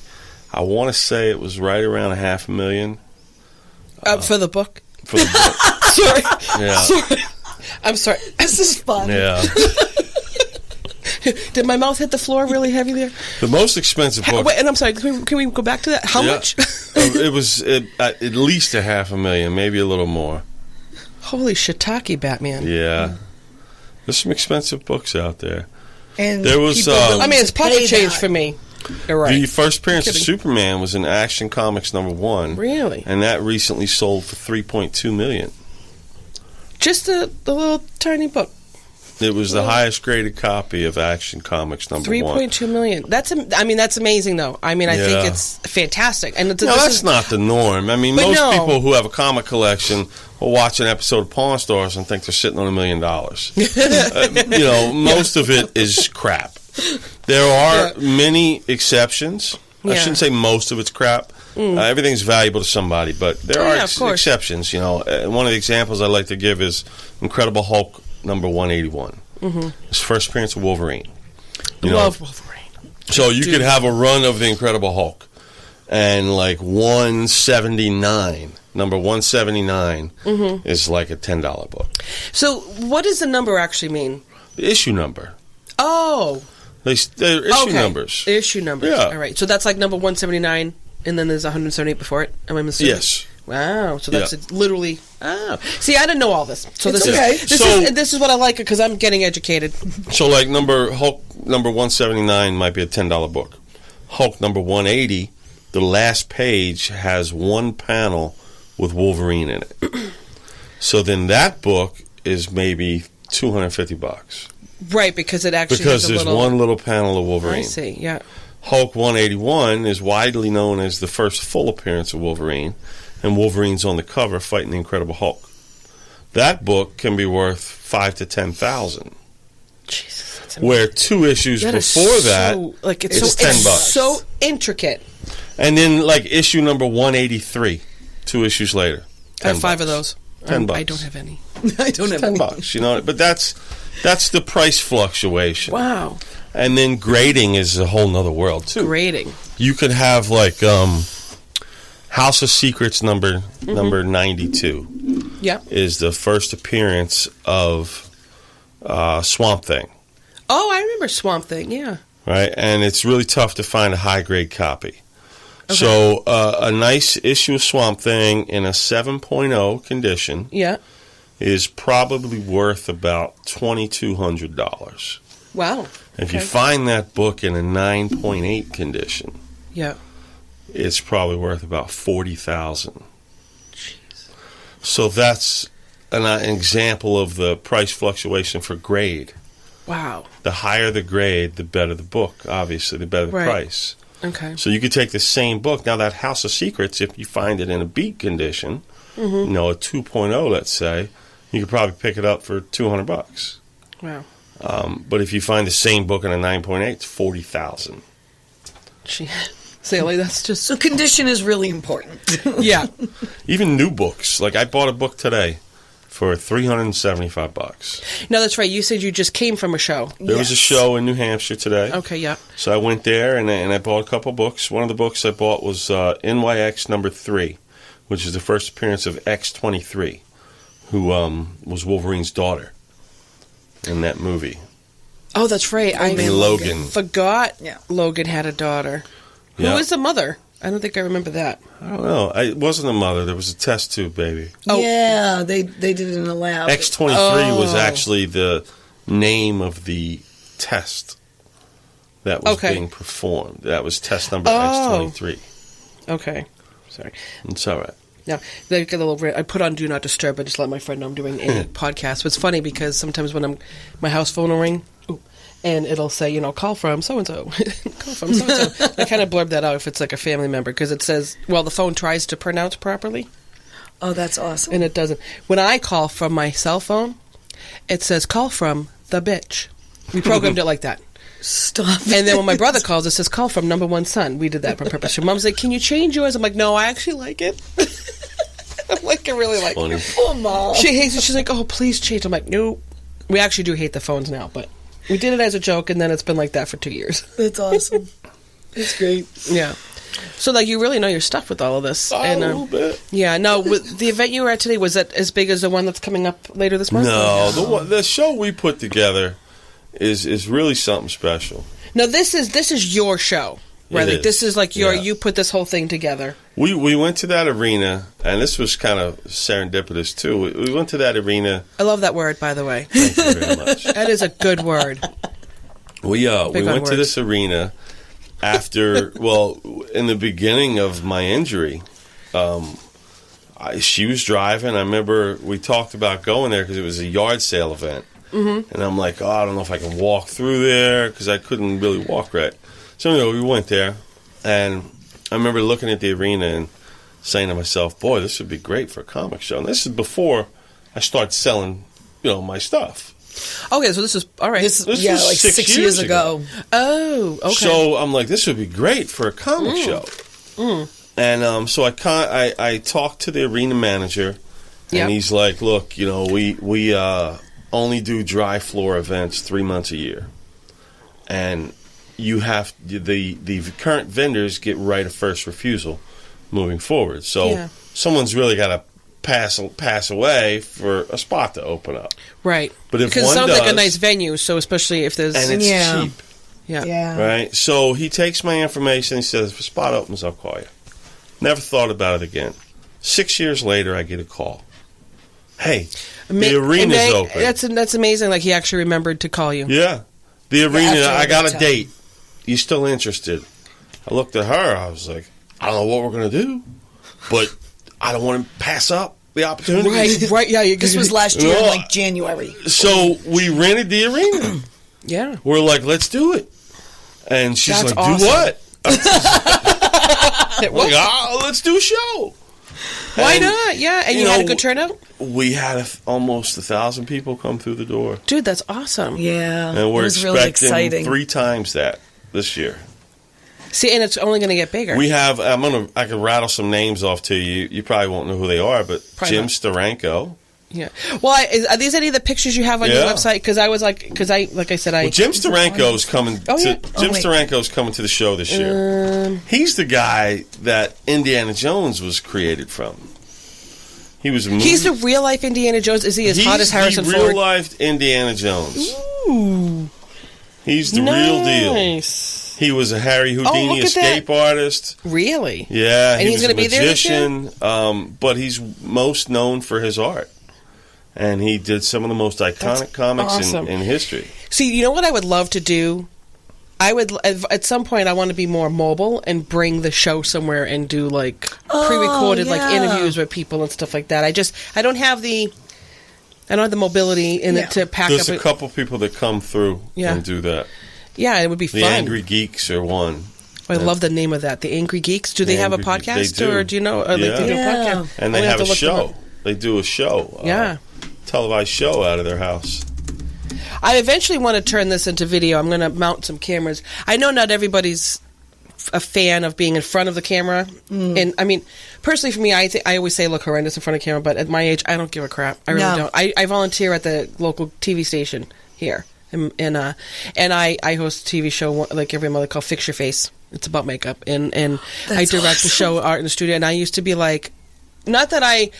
S3: want to say it was right around $500,000.
S1: For the book?
S3: For the book.
S1: Sorry.
S3: Yeah.
S1: Sorry. I'm sorry. This is fun.
S3: Yeah.
S1: Did my mouth hit the floor really heavy there?
S3: The most expensive book...
S1: Wait, and I'm sorry, can we go back to that? How much?
S3: It was at least $500,000, maybe a little more.
S1: Holy shiitake, Batman.
S3: Yeah. There's some expensive books out there.
S4: And
S3: there was...
S1: it's pocket change for me. You're right.
S3: The first appearance of
S1: Kidding.
S3: Superman was in Action Comics #1.
S1: Really?
S3: And that recently sold for $3.2 million.
S1: Just the little tiny book.
S3: It was the highest graded copy of Action Comics #1.
S1: 3.2 million. That's amazing, though. I mean, I
S3: Yeah.
S1: think it's fantastic. And
S3: No, that's not the norm. I mean,
S1: But
S3: most
S1: no.
S3: people who have a comic collection will watch an episode of Pawn Stars and think they're sitting on $1 million. Most of it is crap. There are many exceptions. I
S1: Yeah.
S3: shouldn't say most of it's crap. Everything's valuable to somebody, but there are
S1: of course.
S3: exceptions. One of the examples I like to give is Incredible Hulk #181. His first appearance of Wolverine.
S1: Love Wolverine.
S3: So you could have a run of the Incredible Hulk, and like 179, number 179 is like a $10 book.
S1: So what does the number actually mean?
S3: The issue number.
S1: Oh.
S3: They're issue numbers.
S1: Issue numbers.
S3: Yeah.
S1: All right. So that's like number 179, and then there's 178 before it. Am I mistaken?
S3: Yes.
S1: Wow. So that's literally. Oh. See, I didn't know all this. So
S4: It's
S1: this
S4: okay.
S1: is this is what I like because I'm getting educated.
S3: So like Hulk number 179 might be a $10 book. Hulk number 180, the last page has one panel with Wolverine in it. So then that book is maybe $250.
S1: Right, because it actually
S3: Because
S1: has a
S3: there's
S1: little,
S3: one little panel of Wolverine.
S1: I see. Yeah.
S3: Hulk 181 is widely known as the first full appearance of Wolverine, and Wolverine's on the cover fighting the Incredible Hulk. That book can be worth $5,000 to $10,000.
S1: Jesus, that's
S3: Where 2 issues
S1: That is
S3: before that,
S1: so, like it's
S3: it's
S1: so
S3: $10.
S1: It's so intricate.
S3: and then like issue number 183, 2 issues later.
S1: I have
S3: 10
S1: 5 of
S3: bucks.
S1: those.
S3: $10.
S1: I don't have any.
S4: I don't have any.
S3: $10, But that's the price fluctuation.
S1: Wow.
S3: And then grading is a whole nother world too.
S1: Grading.
S3: You could have like House of Secrets number 92
S1: Yeah.
S3: is the first appearance of Swamp Thing,
S1: Oh, I remember Swamp Thing. Yeah.
S3: right? And it's really tough to find a high grade copy. So a nice issue of Swamp Thing in a 7.0 condition
S1: Yeah.
S3: is probably worth about $2,200.
S1: Wow.
S3: If you
S1: Okay.
S3: find that book in a 9.8 condition,
S1: Yeah.
S3: it's probably worth about $40,000. So that's an example of the price fluctuation for grade.
S1: Wow.
S3: The higher the grade, the better the book. Obviously, the better the
S1: Right.
S3: price.
S1: Okay.
S3: So you could take the same book. Now, that House of Secrets, if you find it in a beat condition, a 2.0, let's say, you could probably pick it up for $200.
S1: Wow.
S3: But if you find the same book in a 9.8, it's $40,000.
S1: Gee. Sally, that's just
S4: So condition is really important.
S1: yeah.
S3: Even new books. Like I bought a book today for $375.
S1: No, that's right. You said you just came from a show.
S3: There was a show in New Hampshire today.
S1: Okay. Yeah.
S3: So I went there and I bought a couple books. One of the books I bought was NYX number 3, which is the first appearance of X-23, who was Wolverine's daughter in that movie.
S1: Oh, that's right. I
S3: And Logan.
S1: forgot.
S4: Yeah.
S1: Logan had a daughter.
S3: Yeah.
S1: Who was the mother? I don't think I remember that.
S3: I don't know. It wasn't a mother. There was a test tube baby.
S1: Oh.
S4: Yeah, they did it in the lab.
S3: X-23 was
S1: Oh.
S3: actually the name of the test that was
S1: Okay.
S3: being performed. That was test number
S1: Oh.
S3: X-23.
S1: Okay. Sorry.
S3: It's all right.
S1: Now, they get a little. I put on Do Not Disturb. I just let my friend know I'm doing a podcast. It's funny because sometimes when my house phone will ring, and it'll say, call from so and so, call from so and so. I kind of blurb that out if it's like a family member because it says, well, the phone tries to pronounce properly,
S4: Oh, that's awesome.
S1: and it doesn't. When I call from my cell phone, it says call from the bitch. We programmed it like that.
S4: Stop.
S1: And then when my brother calls, it says call from number 1 son. We did that on purpose. Your mom's like, can you change yours? I'm like, no, I actually like it. I'm like, I really like
S3: Funny.
S1: it.
S4: Oh, Mom.
S1: She hates it. She's like, oh, please change. I'm like, no. We actually do hate the phones now, but we did it as a joke, and then it's been like that for 2 years.
S4: That's awesome. It's great.
S1: Yeah. So, like, you really know your stuff with all of this.
S3: A little bit.
S1: Yeah. No, with the event you were at today, was that as big as the one that's coming up later this month?
S3: No, the show we put together is really something special.
S1: No, this is your show. Right?
S3: It
S1: Like,
S3: is.
S1: this is like
S3: Yeah.
S1: you put this whole thing together.
S3: We went to that arena, and this was kind of serendipitous, too. We went to that arena.
S1: I love that word, by the way.
S3: Thank you very much.
S1: That is a good word.
S3: We
S1: Big on
S3: went to
S1: words.
S3: this arena, in the beginning of my injury, she was driving. I remember we talked about going there because it was a yard sale event. Mm-hmm. And I'm like, I don't know if I can walk through there because I couldn't really walk right. So we went there, and I remember looking at the arena and saying to myself, boy, this would be great for a comic show. And this is before I started selling, my stuff.
S1: Okay, so this is, all right.
S4: This
S3: was
S4: like 6 years ago.
S1: Oh, okay.
S3: So I'm like, this would be great for a comic show. Mm. And so I talked to the arena manager, and he's like, look, we only do dry floor events 3 months a year. And you have, the current vendors get right of first refusal moving forward. So someone's really got to pass away for a spot to open up.
S1: Right.
S3: But if
S1: because
S3: one
S1: it sounds
S3: does,
S1: like a nice venue, so especially if there's...
S3: And it's cheap.
S1: Yeah.
S3: Right? So he takes my information, he says, if a spot opens, I'll call you. Never thought about it again. 6 years later, I get a call. Hey, the arena's open.
S1: That's amazing, like he actually remembered to call you.
S3: Yeah. The arena, I got a date. You still interested? I looked at her, I was like, I don't know what we're going to do, but I don't want to pass up the opportunity.
S1: Right, yeah.
S4: This was last year in like January.
S3: So we rented the arena.
S1: Yeah.
S3: We're like, let's do it. And she's
S1: That's
S3: like,
S1: awesome.
S3: do what? I'm like, let's do a show.
S1: Why not? Yeah, and you had a good turnout?
S3: We had almost 1,000 people come through the door.
S1: Dude, that's awesome.
S4: Yeah,
S3: and we're
S4: it was really exciting.
S3: 3 times that this year.
S1: See, and it's only going to get bigger.
S3: We have, I can rattle some names off to you. You probably won't know who they are, but
S1: probably
S3: Jim
S1: not.
S3: Steranko.
S1: Yeah. Well, are these any of the pictures you have on your website? Because I said,
S3: Well, Jim Steranko's coming.
S1: Jim
S3: Steranko's coming to the show this year. He's the guy that Indiana Jones was created from. He was.
S1: He's the real life Indiana Jones. Is he as hot as Harrison Ford?
S3: He's the real life Indiana Jones.
S1: Ooh.
S3: He's the real deal. He was a Harry Houdini escape artist.
S1: Really?
S3: Yeah.
S1: And he's going to be there this year?
S3: But he's most known for his art. And he did some of the most iconic comics in history.
S1: See, you know what I would love to do? I would, at some point, I want to be more mobile and bring the show somewhere and do like pre-recorded like interviews with people and stuff like that. I don't have the mobility in it to pack
S3: There's
S1: up.
S3: There's a couple people that come through and do that.
S1: Yeah, it would be fun.
S3: The Angry Geeks are one.
S1: I love the name of that. The Angry Geeks. Do they have a podcast?
S3: They do.
S1: Or do you know? Or they do a podcast?
S3: And they have a show. They do a show. Televised show out of their house.
S1: I eventually want to turn this into video. I'm going to mount some cameras. I know not everybody's a fan of being in front of the camera. And I mean, personally for me, I always say look horrendous in front of camera, but at my age, I don't give a crap. I really don't. I volunteer at the local TV station here. And I host a TV show like every month called Fix Your Face. It's about makeup. And I direct the show Art in the Studio. And I used to be like, not that I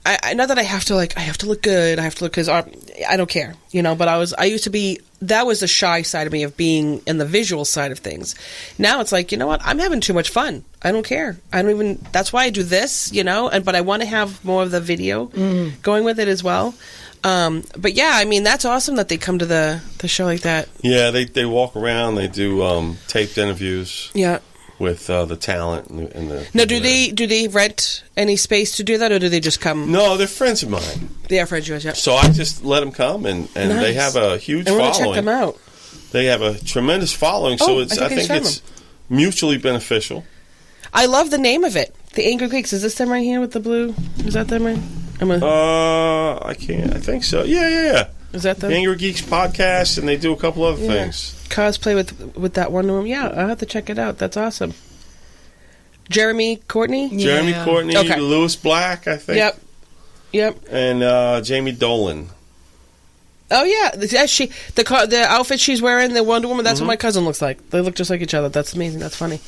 S1: have to look good. I have to look because I don't care, But I used to be. That was the shy side of me of being in the visual side of things. Now it's like, you know what? I'm having too much fun. I don't care. I don't even. That's why I do this, but I want to have more of the video going with it as well. But yeah, I mean that's awesome that they come to the show like that.
S3: Yeah, they walk around. They do taped interviews.
S1: Yeah.
S3: With the talent and the
S1: now, do they rent any space to do that, or do they just come?
S3: No, they're friends of mine.
S1: They are friends of yours, yeah.
S3: So I just let them come, and they have a huge following.
S1: I want to check them out.
S3: They have a tremendous following, so I think it's mutually beneficial.
S1: I love the name of it, the Angry Geeks. Is this them right here with the blue? Is that them right?
S3: I can't. I think so. Yeah.
S1: Is that them?
S3: The Angry Geeks podcast, and they do a couple other things.
S1: Cosplay with that one room. Yeah, I'll have to check it out. That's awesome. Jeremy Courtney?
S3: Jeremy Courtney, Lewis Black, I think.
S1: Yep.
S3: And Jamie Dolan.
S1: Oh, yeah. The outfit she's wearing, the Wonder Woman, that's what my cousin looks like. They look just like each other. That's amazing. That's funny.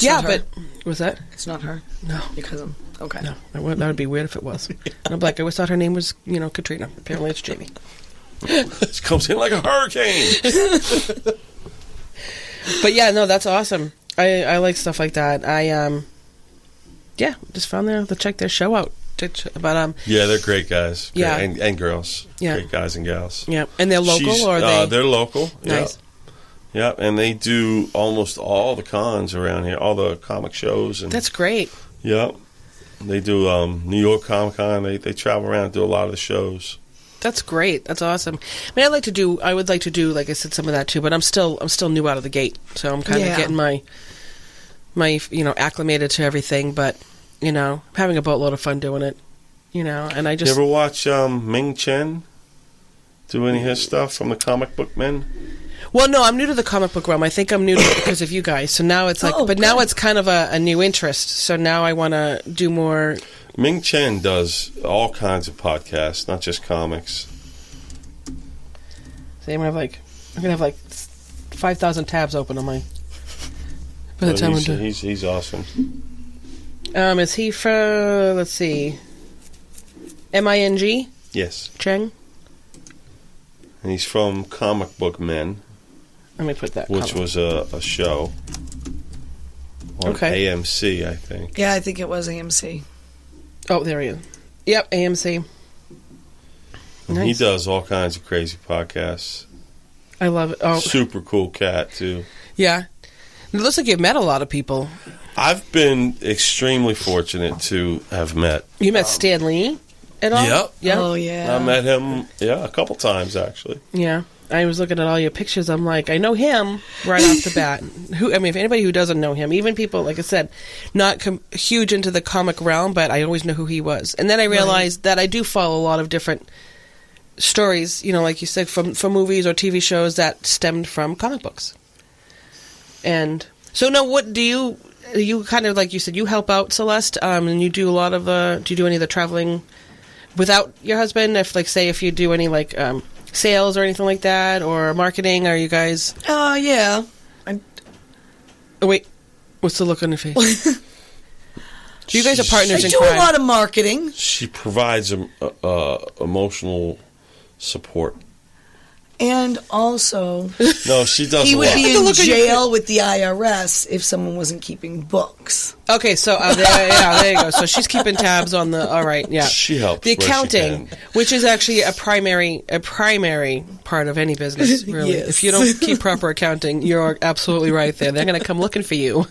S1: But... Was that?
S4: It's not her?
S1: No.
S4: Your cousin? Okay.
S1: No, that would be weird if it was. I'm like, I always thought her name was, Katrina. Apparently it's Jamie.
S3: This comes in like a hurricane.
S1: But yeah, no, that's awesome. I like stuff like that. I just found there to check their show out. But
S3: yeah, they're great guys.
S1: Yeah,
S3: and girls.
S1: Yeah,
S3: great guys and gals.
S1: Yeah, and they're local or are they?
S3: They're local.
S1: Nice.
S3: Yep, and they do almost all the cons around here, all the comic shows. And
S1: That's great.
S3: Yep. They do New York Comic Con. They travel around and do a lot of the shows.
S1: That's great. That's awesome. I mean, I would like to do, like I said, some of that too. But I'm still new out of the gate, so I'm kind of getting my acclimated to everything. But having a boatload of fun doing it. And I just.
S3: You ever watch Ming Chen do any of his stuff from the Comic Book Men?
S1: Well, no, I'm new to the comic book realm. I think I'm new to it because of you guys. So now it's like, now it's kind of a new interest. So now I want to do more.
S3: Ming Chen does all kinds of podcasts, not just comics.
S1: See, I'm gonna have like 5,000 tabs open on my. By the time
S3: he's awesome.
S1: Is he from? Let's see. Ming?
S3: Yes.
S1: Cheng.
S3: And he's from Comic Book Men.
S1: Let me put that.
S3: Which was a show on AMC, I think.
S4: Yeah, I think it was AMC.
S1: Oh, there he is. Yep, AMC. Nice.
S3: He does all kinds of crazy podcasts.
S1: I love it. Oh,
S3: super cool cat too.
S1: Yeah, it looks like you've met a lot of people.
S3: I've been extremely fortunate to have met.
S1: You met Stan Lee at all?
S3: Yep.
S1: Yeah.
S4: Oh yeah.
S3: I met him. Yeah, a couple times actually.
S1: Yeah. I was looking at all your pictures. I'm like, I know him right off the bat. If anybody who doesn't know him, even people, like I said, not huge into the comic realm, but I always know who he was. And then I realized that I do follow a lot of different stories, like you said, from movies or TV shows that stemmed from comic books. And so now, what do you kind of, like you said, you help out Celeste, and you do a lot of do you do any of the traveling without your husband? If you do any sales or anything like that, or marketing, are you guys?
S4: Yeah.
S1: Oh, wait, what's the look on your face? You guys are partners
S4: I
S1: in
S4: do
S1: crime.
S4: a lot of marketing.
S3: She provides emotional support.
S4: And also,
S3: no, she does.
S4: He
S3: a
S4: would
S3: lot.
S4: be in jail with the IRS if someone wasn't keeping books.
S1: Okay, so there you go. So she's keeping tabs on the. All right, yeah.
S3: She helps.
S1: The accounting, which is actually a primary part of any business. Really,
S4: Yes.
S1: If you don't keep proper accounting, you're absolutely right there. They're going to come looking for you.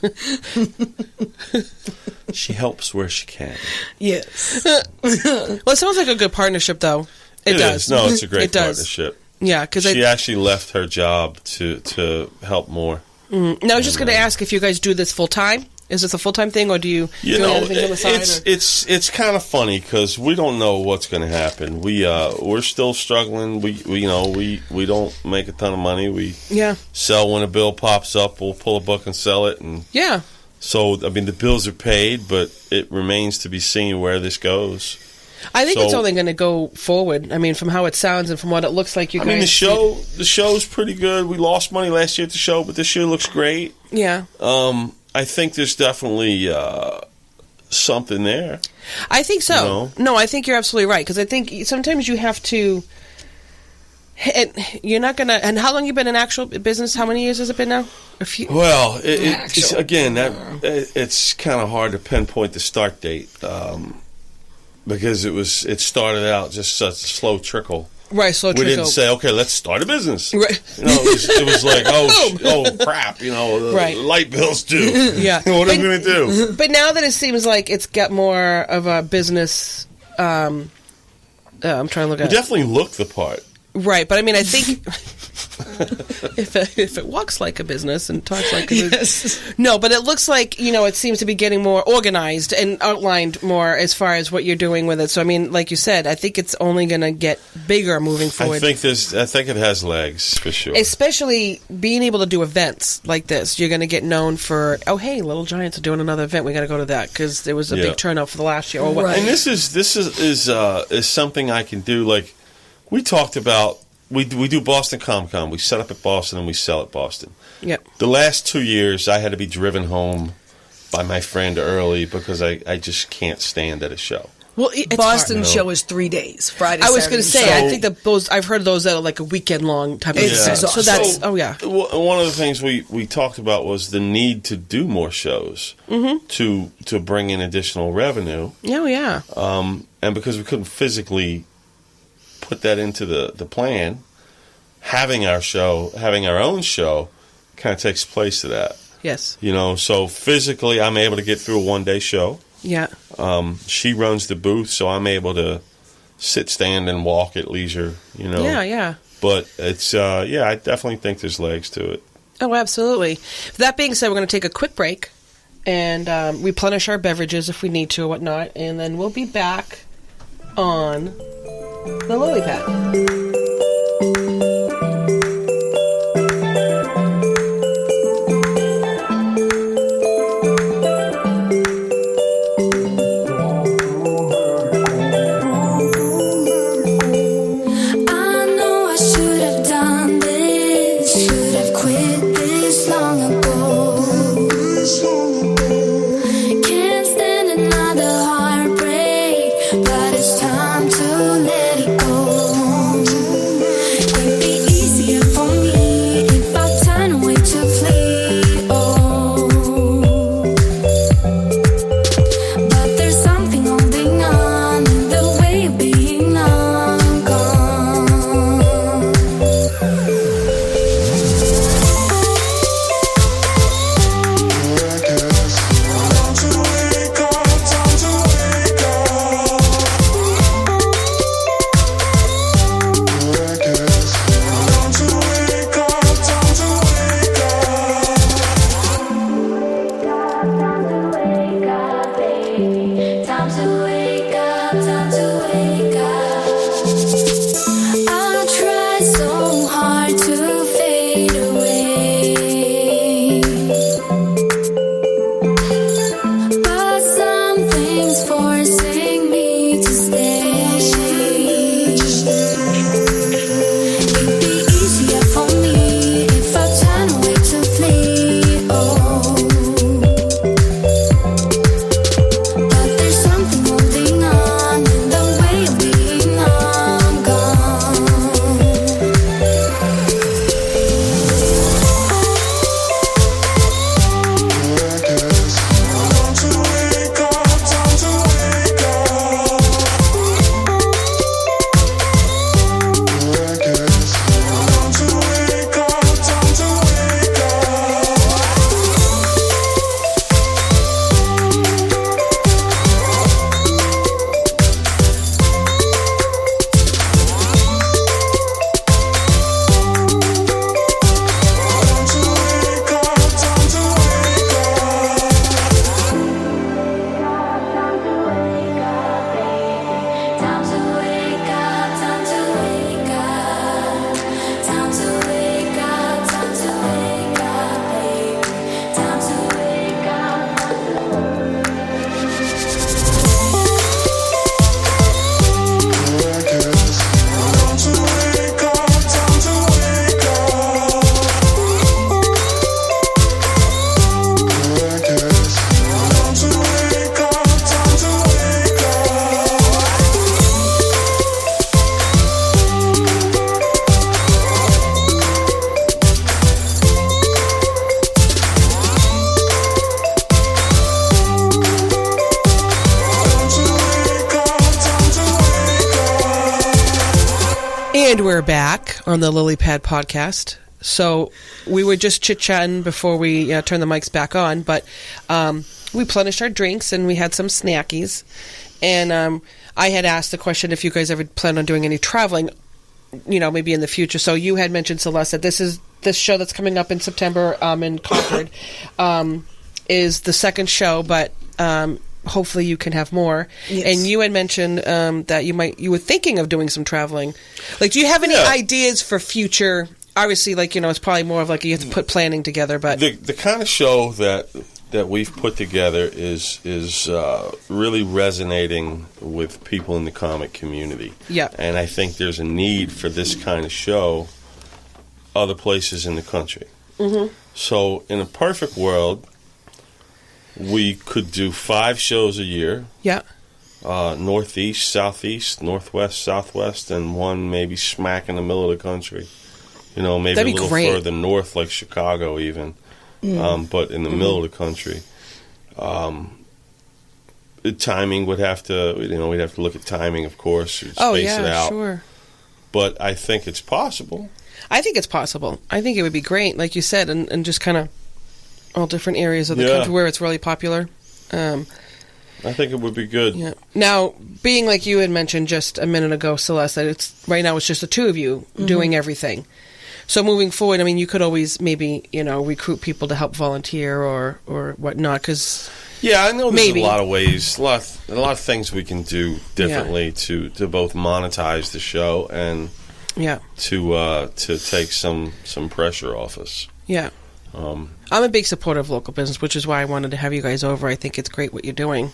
S3: She helps where she can.
S4: Yes.
S1: Well, it sounds like a good partnership, though. It does.
S3: Is. No, it's a great
S1: It does.
S3: partnership.
S1: Yeah, because
S3: she actually left her job to help more.
S1: Now, I was just going to ask if you guys do this full time. Is this a full time thing, or do you do other things on the side?
S3: It's kind of funny because we don't know what's going to happen. We're still struggling. We don't make a ton of money. We sell when a bill pops up. We'll pull a book and sell it, and So I mean the bills are paid, but it remains to be seen where this goes.
S1: I think it's only going to go forward. I mean, from how it sounds and from what it looks like, you guys.
S3: I mean, the show's pretty good. We lost money last year at the show, but this year looks great.
S1: Yeah.
S3: I think there's definitely something there.
S1: I think so. No, I think you're absolutely right because I think sometimes you have to. And you're not gonna. And how long you been in actual business? How many years has it been now? A few.
S3: Well, it's it's kind of hard to pinpoint the start date. Because it started out just such a slow trickle.
S1: Right, slow trickle.
S3: We didn't say, okay, let's start a business.
S1: Right.
S3: It was like, oh crap, right. Light bills due.
S1: Yeah.
S3: What are we going to do?
S1: But now that it seems like it's got more of a business, I'm trying to look at it.
S3: You definitely look the part.
S1: Right, but I mean, I think if it walks like a business and talks like a business. No, but it looks like, it seems to be getting more organized and outlined more as far as what you're doing with it. So, I mean, like you said, I think it's only going to get bigger moving forward.
S3: I think it has legs, for sure.
S1: Especially being able to do events like this. You're going to get known for, oh, hey, Little Giants are doing another event. We got to go to that because there was a big turnout for the last year. Or what.
S4: Right.
S3: And this is something I can do, like, we talked about, we do Boston Comic Con. We set up at Boston and we sell at Boston.
S1: Yep.
S3: The last 2 years, I had to be driven home by my friend early because I just can't stand at a show.
S1: Well, it's
S4: Boston
S1: hard,
S4: show is 3 days, Friday,
S1: I was going to say,
S3: So,
S1: I think that I've heard those that are like a weekend long type of event. So that's,
S3: one of the things we talked about was the need to do more shows to bring in additional revenue.
S1: Oh, yeah.
S3: And because we couldn't physically put that into the plan, having our own show kind of takes place to that.
S1: Yes.
S3: You know, so physically I'm able to get through a one-day show.
S1: Yeah.
S3: She runs the booth, so I'm able to sit, stand, and walk at leisure, you know.
S1: Yeah.
S3: But it's, I definitely think there's legs to it.
S1: Oh, absolutely. That being said, we're going to take a quick break and replenish our beverages if we need to or whatnot, and then we'll be back on the Lily Pad.
S2: But it's time to let it go.
S1: And we're back on the Lily Pad podcast. So we were just chit-chatting before we turned the mics back on, but we replenished our drinks and we had some snackies. And I had asked the question if you guys ever plan on doing any traveling, maybe in the future. So you had mentioned, Celeste, that this show that's coming up in September in Concord is the second show, but hopefully you can have more.
S4: Yes.
S1: And you had mentioned that you were thinking of doing some traveling. Like, do you have any ideas for future? Obviously, it's probably more of like you have to put planning together. But
S3: the kind of show that we've put together is really resonating with people in the comic community.
S1: Yeah.
S3: And I think there's a need for this kind of show other places in the country. Mm-hmm. So in a perfect world, we could do 5 shows a year.
S1: Yeah.
S3: Northeast, southeast, northwest, southwest, and one maybe smack in the middle of the country. Maybe
S1: That'd
S3: a little
S1: great.
S3: further north, like Chicago even. But in the middle of the country. The timing would have to, we'd have to look at timing, of course. Space it out.
S1: Sure.
S3: But I think it's possible.
S1: I think it's possible. I think it would be great, like you said, and just kind of all different areas of the country where it's really popular.
S3: I think it would be good.
S1: Yeah. Now, being like you had mentioned just a minute ago, Celeste, that right now it's just the two of you doing everything. So moving forward, I mean, you could always maybe, recruit people to help volunteer or whatnot, because...
S3: Yeah, I know there's a lot of ways, a lot of things we can do differently to both monetize the show and to take some pressure off us.
S1: Yeah. I'm a big supporter of local business, which is why I wanted to have you guys over. I think it's great what you're doing.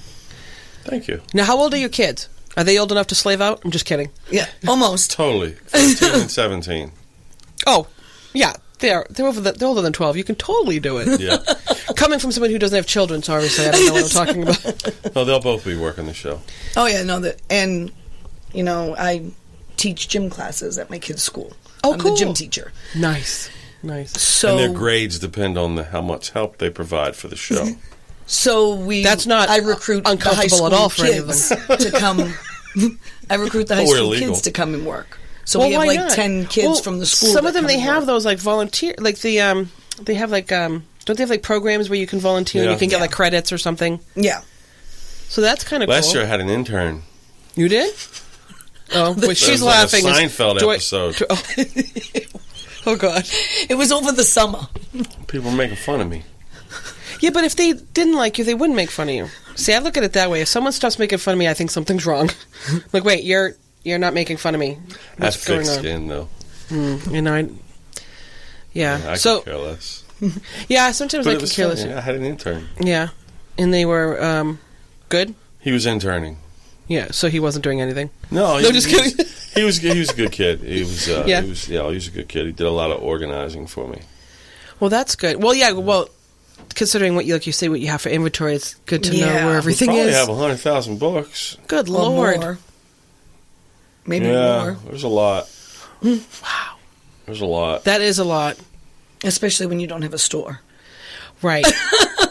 S3: Thank you.
S1: Now, how old are your kids? Are they old enough to slave out? I'm just kidding.
S4: Yeah, almost.
S3: Totally. 13 and 17.
S1: Oh, yeah. They're older than 12. You can totally do it.
S3: Yeah.
S1: Coming from somebody who doesn't have children, so obviously I don't know what I'm talking about.
S3: No, they'll both be working the show.
S4: Oh, yeah, I teach gym classes at my kids' school.
S1: Oh,
S4: I'm
S1: cool.
S4: the gym teacher.
S1: Nice.
S4: So,
S3: and their grades depend on how much help they provide for the show.
S4: So
S1: That's not
S4: I recruit the high
S1: uncomfortable
S4: school
S1: at all for any of
S4: kids to come. I recruit the high school kids to come and work. So we have
S1: why
S4: like
S1: not?
S4: 10 kids from the school.
S1: Some of them
S4: come
S1: they
S4: and
S1: have
S4: work.
S1: those like volunteer, like they have like don't they have like programs where you can volunteer and you can get like credits or something?
S4: Yeah.
S1: So that's kind of cool.
S3: Last year I had an intern.
S1: You did? Oh, but she's laughing.
S3: Like a Seinfeld episode.
S1: Oh God!
S4: It was over the summer.
S3: People were making fun of me.
S1: Yeah, but if they didn't like you, they wouldn't make fun of you. See, I look at it that way. If someone stops making fun of me, I think something's wrong. Like, wait, you're not making fun of me.
S3: That's thick skin, though.
S1: Yeah.
S3: I
S1: so,
S3: could care less.
S1: Yeah, sometimes
S3: But
S1: I
S3: it
S1: could
S3: was
S1: care
S3: fun.
S1: less.
S3: Yeah, I had an intern.
S1: Yeah, and they were good.
S3: He was interning.
S1: Yeah, so he wasn't doing anything.
S3: No,
S1: just kidding.
S3: He was a good kid. He was.
S1: Yeah.
S3: He was a good kid. He did a lot of organizing for me.
S1: Well, that's good. Well, yeah. Well, considering what you say, what you have for inventory, it's good to know where everything
S3: we
S1: is.
S3: probably have 100,000 books.
S1: Good
S4: Or
S1: Lord.
S4: more. Maybe
S3: Yeah,
S4: more.
S3: there's a lot.
S1: Wow.
S3: There's a lot.
S1: That is a lot.
S4: Especially when you don't have a store.
S1: Right.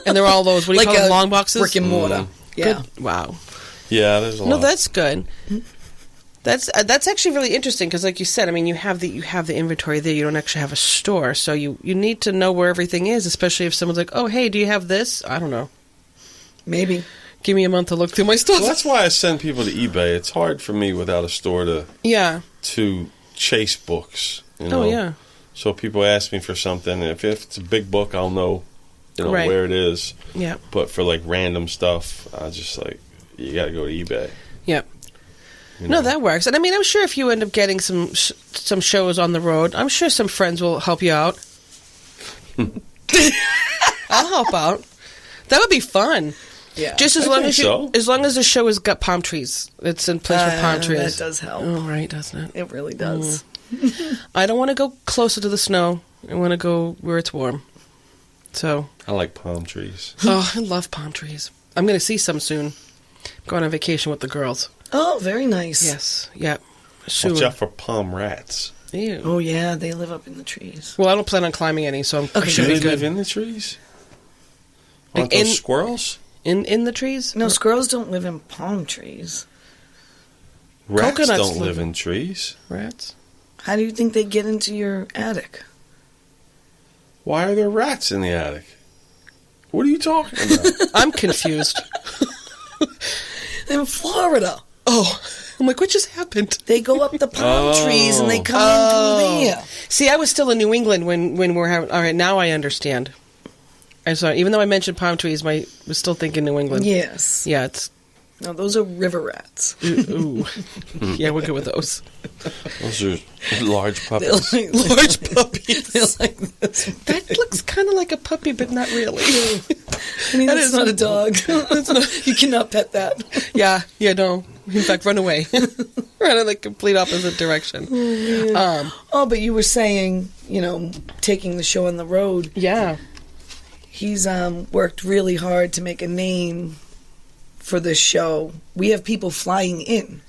S1: And they're all those, what do you
S4: Like
S1: call them,
S4: a
S1: long boxes?
S4: brick and mortar. Yeah.
S1: Good. Wow.
S3: Yeah, there's a lot.
S1: No, that's good. That's actually really interesting because, like you said, I mean, you have the inventory there. You don't actually have a store, so you need to know where everything is, especially if someone's like, "Oh, hey, do you have this?" I don't know.
S4: Maybe.
S1: Give me a month to look through my stuff.
S3: Well, that's why I send people to eBay. It's hard for me without a store to chase books.
S1: Oh yeah.
S3: So people ask me for something. If it's a big book, I'll know,
S1: Right.
S3: where it is.
S1: Yeah.
S3: But for like random stuff, I just you got to go to eBay.
S1: Yeah.
S3: You
S1: No,
S3: know?
S1: that works. And I mean, I'm sure if you end up getting some shows on the road, I'm sure some friends will help you out. I'll help out. That would be fun.
S4: Yeah.
S1: Just as
S3: I
S1: long
S3: think
S1: as
S3: so.
S1: as long as the show has got palm trees. It's in place with palm trees.
S4: That does help.
S1: Oh, right, doesn't it?
S4: It really does.
S1: I don't want to go closer to the snow. I want to go where it's warm. So,
S3: I like palm trees.
S1: oh, I love palm trees. I'm going to see some soon. Going on vacation with the girls.
S4: Oh, very nice.
S1: Yes. Yeah. Soon.
S3: Watch out for palm rats.
S1: Ew.
S4: Oh, yeah, they live up in the trees.
S1: Well, I don't plan on climbing any, so I
S3: Do
S1: should
S3: they
S1: be good.
S3: live in the trees? Aren't
S1: In-
S3: those squirrels?
S1: In the trees?
S4: No, squirrels don't live in palm trees.
S3: Rats
S1: Coconuts
S3: don't
S1: live
S3: live
S1: in-
S3: in trees.
S1: Rats?
S4: How do you think they get into your attic?
S3: Why are there rats in the attic? What are you talking about?
S1: I'm confused.
S4: In Florida.
S1: Oh, I'm like, what just happened?
S4: They go up the palm trees and they come
S1: Oh.
S4: in through there.
S1: See, I was still in New England when we're having... All right, now I understand. I'm sorry. Even though I mentioned palm trees, I was still thinking New England.
S4: Yes.
S1: Yeah, it's...
S4: No, those are river rats.
S1: Ooh. Yeah, we're good with those.
S3: Those are large
S4: They're
S3: puppies.
S4: like,
S1: Large puppies.
S4: they're like this.
S1: That looks kind of like a puppy, but not really.
S4: I mean,
S1: That
S4: that's
S1: is
S4: not a dog. You cannot pet that.
S1: Yeah, no. In fact, run away. Run in the complete opposite direction.
S4: Oh, but you were saying, taking the show on the road.
S1: Yeah.
S4: He's worked really hard to make a name for this show. We have people flying in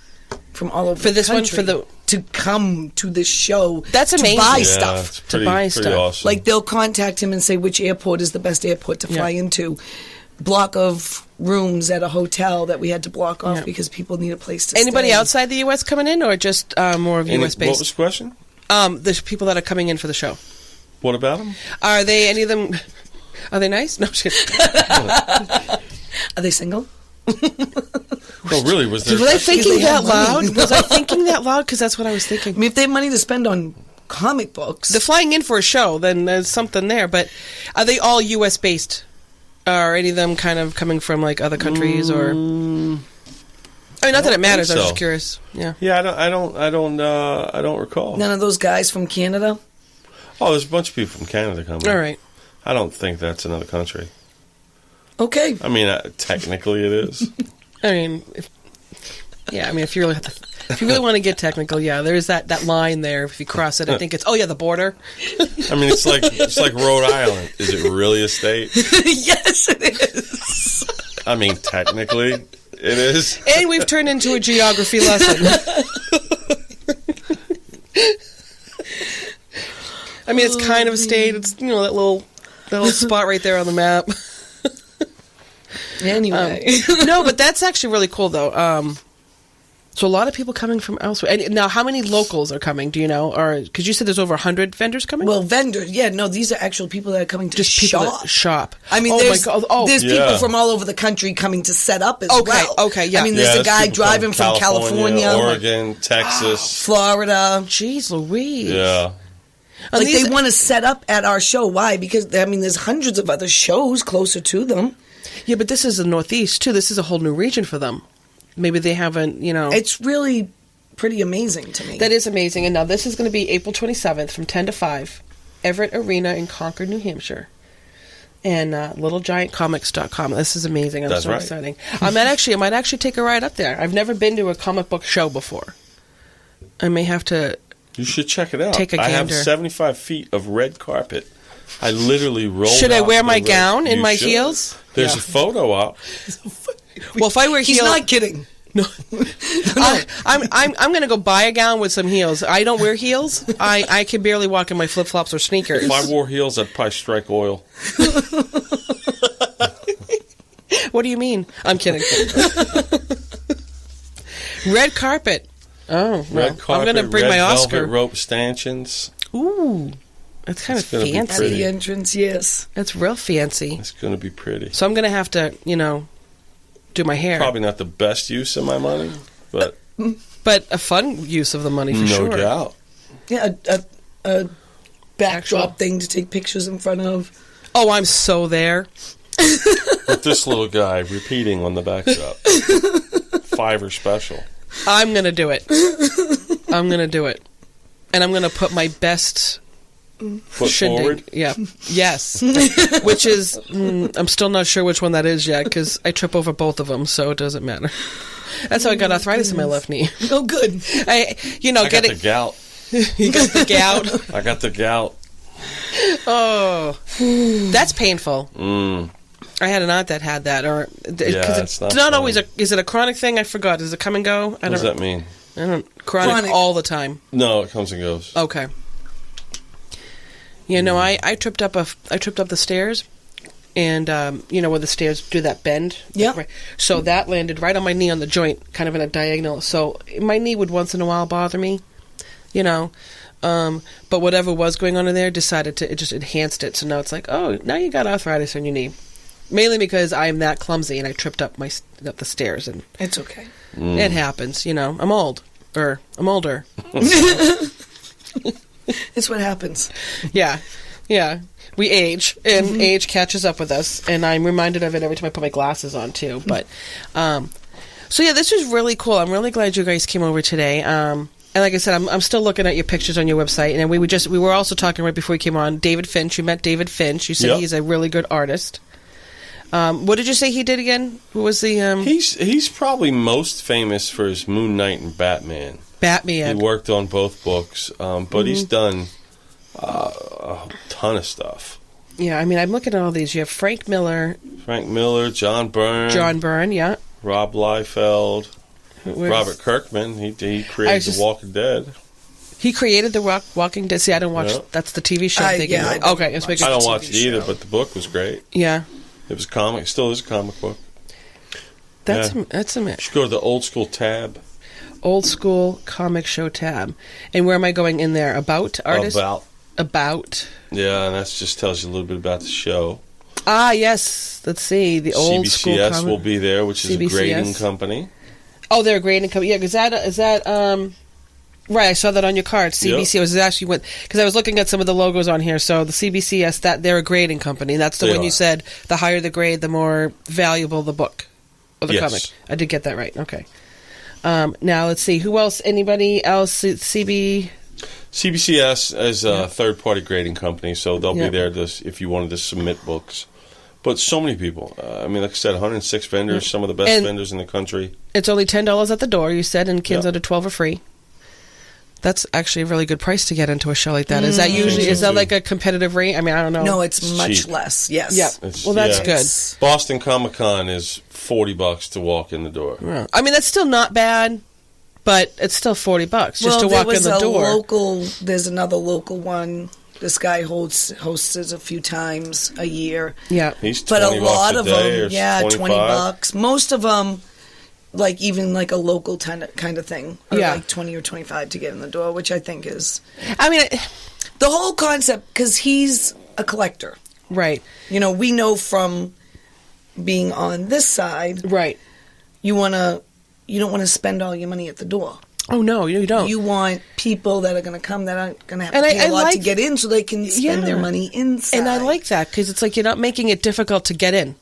S4: from all over
S1: For this
S4: the
S1: one,
S4: country to come to this show.
S1: That's amazing.
S4: To buy
S1: Yeah,
S4: stuff.
S3: It's pretty,
S1: buy
S3: pretty
S1: stuff.
S3: awesome.
S4: Like they'll contact him and say which airport is the best airport to fly into. Block of rooms at a hotel that we had to block off
S1: Yeah.
S4: because people need a place to
S1: Anybody
S4: stay.
S1: outside the U.S. coming in, or just more of U.S.
S3: What was
S1: based?
S3: the question?
S1: The people that are coming in for the show.
S3: What about them?
S1: Are they any of them? Are they nice? No, I'm just kidding.
S4: Are they single?
S3: No, really, was there...
S1: Was I thinking that
S4: money.
S1: loud? Was I thinking that loud? Because that's what I was thinking.
S4: I mean, if they have money to spend on comic books.
S1: They're flying in for a show, then there's something there. But are they all U.S. based? Are any of them kind of coming from like other countries or? I mean, not that it matters. I was just curious. Yeah.
S3: Yeah, I don't recall.
S4: None of those guys from Canada?
S3: Oh, there's a bunch of people from Canada coming.
S1: All right.
S3: I don't think that's another country.
S4: Okay.
S3: I mean, technically it is.
S1: I mean, if you really have to, if you really want to get technical, yeah, there is that line there. If you cross it, I think it's the border.
S3: I mean, it's like Rhode Island. Is it really a state?
S4: Yes, it is.
S3: I mean, technically, it is.
S1: And we've turned into a geography lesson. I mean, it's kind of a state. It's that little spot right there on the map.
S4: Anyway.
S1: No, but that's actually really cool, though. So a lot of people coming from elsewhere. And now, how many locals are coming? Do you know? Or because you said there's over 100 vendors coming?
S4: Well, vendors, yeah. No, these are actual people that are coming to
S1: just people
S4: shop.
S1: That shop.
S4: I mean, there's people from all over the country coming to set up as well.
S1: Okay, yeah.
S4: I mean, there's a guy driving from California,
S3: Oregon, Texas,
S4: Florida.
S1: Jeez Louise.
S3: Yeah.
S4: Like, they want to set up at our show. Why? Because, I mean, there's hundreds of other shows closer to them.
S1: Yeah, but this is the Northeast, too. This is a whole new region for them. Maybe they haven't,
S4: It's really pretty amazing to me.
S1: That is amazing. And now this is going to be April 27th from 10 to 5, Everett Arena in Concord, New Hampshire. And littlegiantcomics.com. This is amazing. I'm so exciting. I might actually take a ride up there. I've never been to a comic book show before. I may have to...
S3: You should check it out.
S1: Take a gander.
S3: I have 75 feet of red carpet. I literally rolled
S1: Should I wear my gown and my
S3: should.
S1: heels?
S3: There's a photo up.
S1: Well, if I wear heels...
S4: He's not kidding.
S1: No. I'm going to go buy a gown with some heels. I don't wear heels. I can barely walk in my flip-flops or sneakers.
S3: If I wore heels, I'd probably strike oil.
S1: What do you mean? I'm kidding. Red carpet. Oh,
S3: red carpet.
S1: I'm going to bring my Oscar.
S3: Velvet rope stanchions.
S1: Ooh. That's kind of fancy.
S4: At the entrance, yes.
S1: That's real fancy.
S3: It's going to be pretty.
S1: So I'm going to have to, do my hair.
S3: Probably not the best use of my money, but...
S1: But a fun use of the money, for sure.
S3: No doubt.
S4: Yeah, a backdrop thing to take pictures in front of.
S1: Oh, I'm so there.
S3: With this little guy repeating on the backdrop. $5 special.
S1: I'm going to do it. I'm going to do it. And I'm going to put my best...
S3: Foot forward?
S1: Yeah. Yes. Which is, I'm still not sure which one that is yet, because I trip over both of them, so it doesn't matter. That's how I got arthritis in my left knee.
S4: Oh, good.
S3: I got the gout.
S1: You got the gout?
S3: I got the gout.
S1: Oh. That's painful. I had an aunt that had that.
S3: It's
S1: not always is it a chronic thing? I forgot. Does it come and go?
S3: What does that mean?
S1: I don't. Chronic all the time.
S3: No, it comes and goes.
S1: Okay. Yeah, no, I tripped up the stairs, and where the stairs do that bend.
S4: Yeah.
S1: Right. So that landed right on my knee on the joint, kind of in a diagonal. So my knee would once in a while bother me, but whatever was going on in there decided to, it just enhanced it. So now it's like, oh, now you got arthritis on your knee, mainly because I'm that clumsy and I tripped up the stairs, and
S4: it's okay.
S1: It happens. I'm old, or I'm older.
S4: It's what happens.
S1: Yeah. We age, and age catches up with us, and I'm reminded of it every time I put my glasses on, too. But, so yeah, this was really cool. I'm really glad you guys came over today. And like I said, I'm still looking at your pictures on your website, and we were also talking right before we came on, David Finch. You met David Finch. You said he's a really good artist. What did you say he did again? Who was the...
S3: He's probably most famous for his Moon Knight and Batman.
S1: He
S3: worked on both books, but he's done a ton of stuff.
S1: Yeah, I mean, I'm looking at all these. You have Frank Miller,
S3: John Byrne,
S1: yeah.
S3: Rob Liefeld, Robert Kirkman. He created The Walking Dead.
S1: He created The Walking Dead. See, I don't watch. Yeah. That's the TV show. I'm thinking of. Okay,
S3: I don't watch it either, but the book was great.
S1: Yeah,
S3: it was a comic. Still is a comic book.
S1: That's amazing.
S3: You should go to the Old School tab.
S1: Old School Comic Show tab. And where am I going in there? About artist? About.
S3: Yeah, and that just tells you a little bit about the show.
S1: Ah, yes. Let's see. The Old School
S3: CBCS will be there, which is
S1: CBCS.
S3: a grading company.
S1: Oh, they're a grading company. Yeah, is that right, I saw that on your card. CBC.
S3: Yep.
S1: Was actually what, because I was looking at some of the logos on here. So the CBCS, that they're a grading company. That's the one you said, the higher the grade, the more valuable the book or the comic. I did get that right. Okay. Now let's see. Who else? Anybody else?
S3: CBCS is a third-party grading company, so they'll be there if you wanted to submit books. But so many people. I mean, like I said, 106 vendors, some of the best vendors in the country. It's
S1: only $10 at the door, you said, and kids under 12 are free. That's actually a really good price to get into a show like that. Is that usually, is that like a competitive rate? I mean, I don't know.
S4: No, it's much less, yes.
S1: Yeah. Well, that's good.
S3: Boston Comic Con is $40 to walk in the door.
S1: Yeah. I mean, that's still not bad, but it's still $40 just to walk in the door.
S4: There's another local one. This guy hosts it a few times a year.
S1: Yeah.
S3: He's
S4: but a lot of them,
S3: $20.
S4: Most of them, like even like a local kind of thing, are like 20 or 25 to get in the door, which I think is. I mean, the whole concept, because he's a collector,
S1: right?
S4: You know, we know from being on this side,
S1: right?
S4: You don't want to spend all your money at the door.
S1: Oh no, you don't.
S4: You want people that are going to come that aren't going to have to pay a lot to get in, so they can spend their money inside.
S1: And I like that because it's like you're not making it difficult to get in.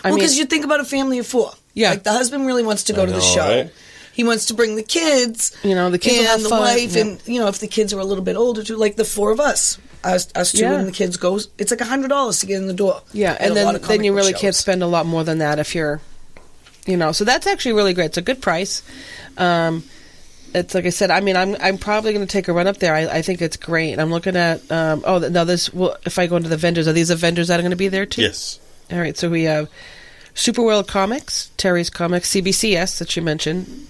S4: Well, because you think about a family of 4.
S1: Yeah,
S4: like the husband really wants to go to the show. Right? He wants to bring the kids.
S1: You know, the kids
S4: and
S1: will have
S4: the
S1: fun.
S4: Wife, and if the kids are a little bit older too, like the 4 of us. Us two and the kids go. It's like $100 to get in the door.
S1: Yeah, and then you really can't spend a lot more than that if you're, So that's actually really great. It's a good price. It's like I said. I mean, I'm probably going to take a run up there. I think it's great. I'm looking at. If I go into the vendors, are these the vendors that are going to be there too?
S3: Yes.
S1: All right. So we have Superworld Comics, Terry's Comics, CBCS that you mentioned.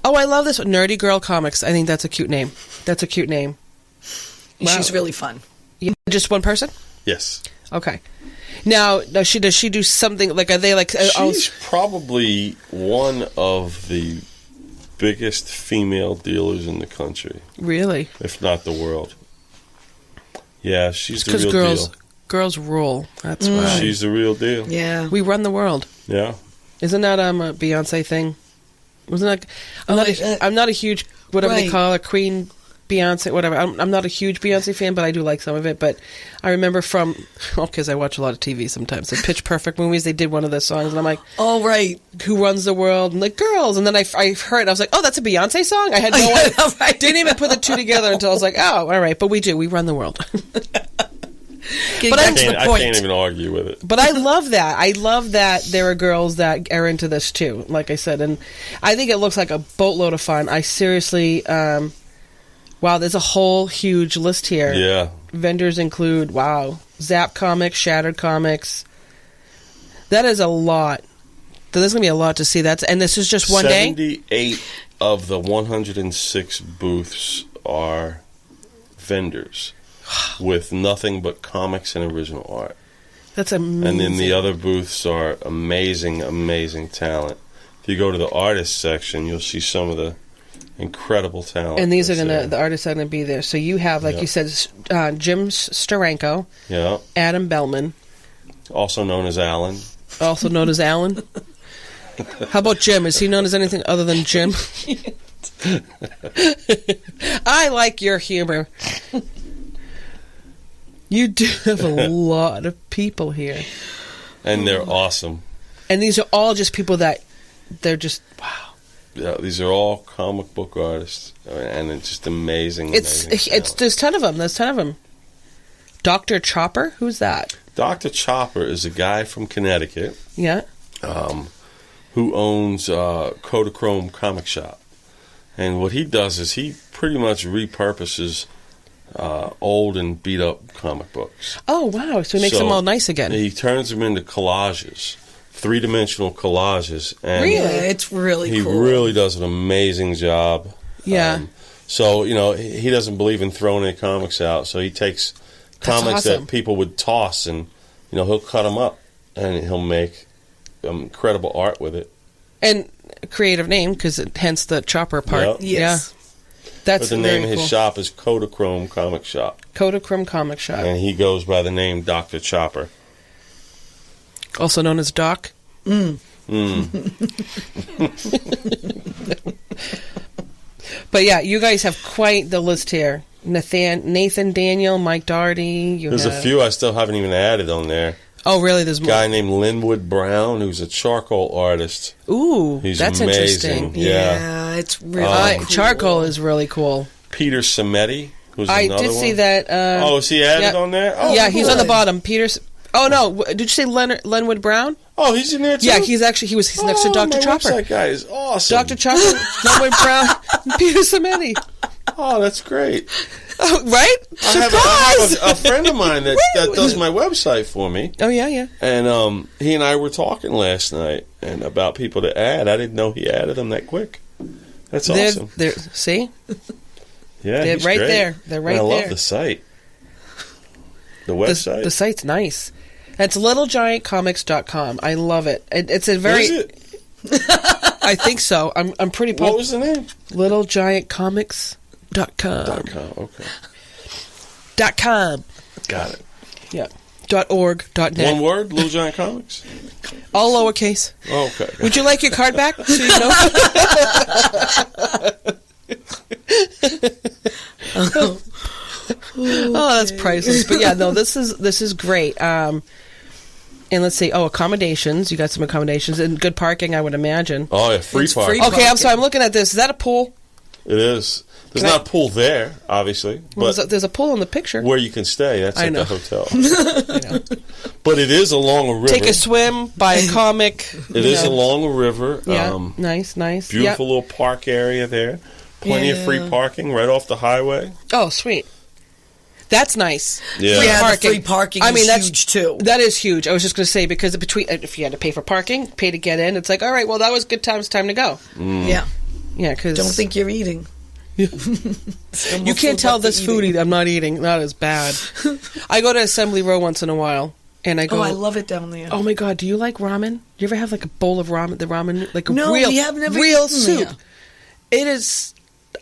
S1: Oh, I love this one. Nerdy Girl Comics. I think that's a cute name.
S4: Wow. She's really fun.
S1: Yeah. Just one person?
S3: Yes.
S1: Okay. Now, does she do something like? Are they like?
S3: She's probably one of the biggest female dealers in the country.
S1: Really?
S3: If not the world. Yeah, she's the real deal.
S1: Girls rule. That's why.
S3: She's the real deal.
S4: Yeah.
S1: We run the world.
S3: Yeah.
S1: Isn't that a Beyonce thing? Wasn't that? I'm not a huge whatever they call her, Queen Beyonce, whatever. I'm not a huge Beyonce fan, but I do like some of it. But I remember because I watch a lot of TV sometimes. The Pitch Perfect movies, they did one of their songs, and I'm like,
S4: oh right,
S1: who runs the world? And like girls, and then I heard, I was like, oh, that's a Beyonce song. I had no idea. Right. Didn't even put the two together until I was like, oh, all right. But we run the world.
S3: But I can't even argue with it.
S1: But I love that. I love that there are girls that are into this too, like I said. And I think it looks like a boatload of fun. I seriously, wow, there's a whole huge list here.
S3: Yeah.
S1: Vendors include, Zap Comics, Shattered Comics. That is a lot. There's going to be a lot to see. And this is just one day?
S3: 78 of the 106 booths are vendors with nothing but comics and original art.
S1: That's amazing.
S3: And then the other booths are amazing, amazing talent. If you go to the artist section, you'll see some of the incredible talent.
S1: And these are the artists are going to be there. So you have, like you said, Jim Steranko, Adam Bellman,
S3: also known as Alan.
S1: How about Jim? Is he known as anything other than Jim? I like your humor. You do have a lot of people here.
S3: And they're awesome.
S1: And these are all just people that they're just, wow.
S3: Yeah, these are all comic book artists. And it's just amazing.
S1: There's 10 of them. There's 10 of them. Dr. Chopper? Who's that?
S3: Dr. Chopper is a guy from Connecticut.
S1: Yeah.
S3: Who owns Kodachrome Comic Shop. And what he does is he pretty much repurposes old and beat up comic books.
S1: Oh, wow. So he makes them all nice again.
S3: He turns them into collages, 3-dimensional collages. And
S4: really? It's really cool.
S3: He really does an amazing job.
S1: Yeah.
S3: So, he doesn't believe in throwing any comics out, so he takes comics that people would toss and, he'll cut them up and he'll make incredible art with it.
S1: And creative name because hence the chopper part.
S3: Yep.
S4: Yes.
S1: Yeah. That's
S3: But the
S1: very
S3: name of his
S1: cool.
S3: shop is Kodachrome Comic Shop.
S1: Kodachrome Comic Shop.
S3: And he goes by the name Dr. Chopper.
S1: Also known as Doc.
S3: Mm.
S1: But yeah, you guys have quite the list here. Nathan Daniel, Mike Doherty.
S3: There's a few I still haven't even added on there.
S1: Oh, really? There's
S3: A guy named Linwood Brown, who's a charcoal artist.
S1: Ooh,
S3: He's
S1: that's
S3: amazing.
S1: interesting.
S3: Yeah.
S4: It's really cool.
S1: Charcoal is really cool.
S3: Peter Cimetti, who's
S1: I
S3: another
S1: did
S3: one.
S1: see that.
S3: Oh, is he added
S1: yeah.
S3: on there? Oh,
S1: Yeah, he's on the
S4: good.
S1: bottom. Peter's. Oh no! Did you say Lenwood Brown?
S3: Oh, he's in there too?
S1: Yeah, he's next to Dr.
S3: my
S1: Chopper.
S3: website guy is awesome.
S1: Dr. Chopper, Lenwood Brown, and Peter Cimetti.
S3: Oh, that's great.
S1: Oh, right?
S3: I
S1: Surprise!
S3: have a friend of mine that does my website for me.
S1: Oh yeah.
S3: And he and I were talking last night and about people to add. I didn't know he added them that quick. That's awesome.
S1: See?
S3: Yeah,
S1: They're
S3: he's
S1: right
S3: great.
S1: there. They're right
S3: and I
S1: there.
S3: love the site. The website.
S1: The site's nice. It's littlegiantcomics.com. I love it. It's a very...
S3: Is it?
S1: I think so. I'm pretty
S3: What was the name?
S1: littlegiantcomics.com.
S3: Okay.
S1: .com.
S3: Got it.
S1: Yeah. .org. .net.
S3: One word, Little Giant Comics?
S1: All lowercase.
S3: Oh, okay.
S1: Would you like your card back? So you know? Oh, that's priceless. But yeah, no, this is great. And let's see. Oh, accommodations. You got some accommodations and good parking, I would imagine.
S3: Oh, yeah, free
S4: It's
S3: parking.
S4: free.
S1: Okay, I'm sorry. I'm looking at this. Is that a pool?
S3: It is. There's not a pool there, obviously,
S1: Well,
S3: but
S1: there's a pool in the picture.
S3: where you can stay, that's
S1: I
S3: at
S1: know.
S3: the hotel.
S1: I know.
S3: But it is along a river.
S1: Take a swim, buy a comic.
S3: It is along a river.
S1: Yeah, nice.
S3: Beautiful little park area there. Plenty of free parking right off the highway.
S1: Oh, sweet. That's nice.
S3: Yeah.
S1: Free
S4: Yeah,
S1: parking.
S4: the free parking is
S1: that's
S4: huge, too.
S1: That is huge. I was just going to say, because if you had to pay for parking, pay to get in, it's like, all right, well, that was good times, time to go.
S4: Yeah.
S1: Yeah, because...
S4: Don't think you're eating.
S1: You can't tell this foodie I'm not eating. Not as bad. I go to Assembly Row once in a while, and I go...
S4: Oh, I love it down there.
S1: Oh, my God, do you like ramen? You ever have, like, a bowl of ramen, like a
S4: No,
S1: real,
S4: we have never
S1: real
S4: eaten
S1: soup?
S4: there.
S1: It is...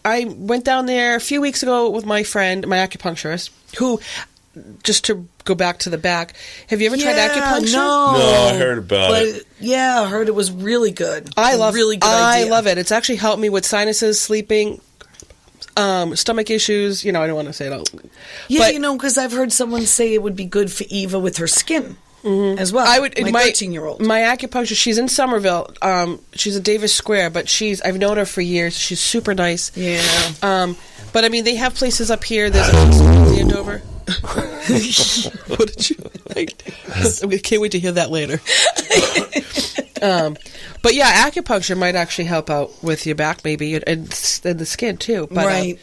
S1: I went down there a few weeks ago with my friend, my acupuncturist, who... Just to go back to the back, have you ever tried acupuncture?
S3: No, I heard about it.
S4: Yeah, I heard it was really good.
S1: I love
S4: really good
S1: I
S4: idea.
S1: love it. It's actually helped me with sinuses, sleeping, stomach issues. I don't want to say it all.
S4: Yeah,
S1: but
S4: because I've heard someone say it would be good for Eva with her skin as well.
S1: I would.
S4: my 13-year-old.
S1: My acupuncture. She's in Somerville. She's at Davis Square, but I've known her for years. She's super nice.
S4: Yeah.
S1: But I mean, they have places up here. There's a Andover. What did you? I can't wait to hear that later. But yeah, acupuncture might actually help out with your back, maybe, and the skin too. But,
S4: right.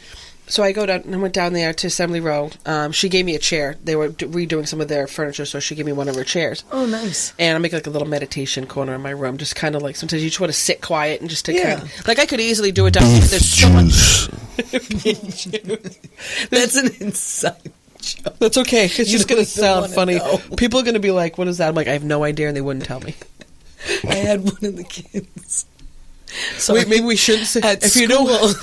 S1: So I went down there to Assembly Row. She gave me a chair. They were redoing some of their furniture, so she gave me one of her chairs.
S4: Oh, nice.
S1: And I make like a little meditation corner in my room, just kind of like sometimes you just want to sit quiet and just to
S4: Yeah.
S1: kind of, like I could easily do it down here. There's so much.
S4: That's an inside joke.
S1: That's okay. It's just
S4: don't
S1: going to
S4: even
S1: sound
S4: wanna
S1: funny.
S4: know.
S1: People are going to be like, "What is that?" I'm like, "I have no idea," and they wouldn't tell me.
S4: I had one of the kids. So
S1: Wait, maybe we shouldn't say.
S4: at
S1: If
S4: school,
S1: you know,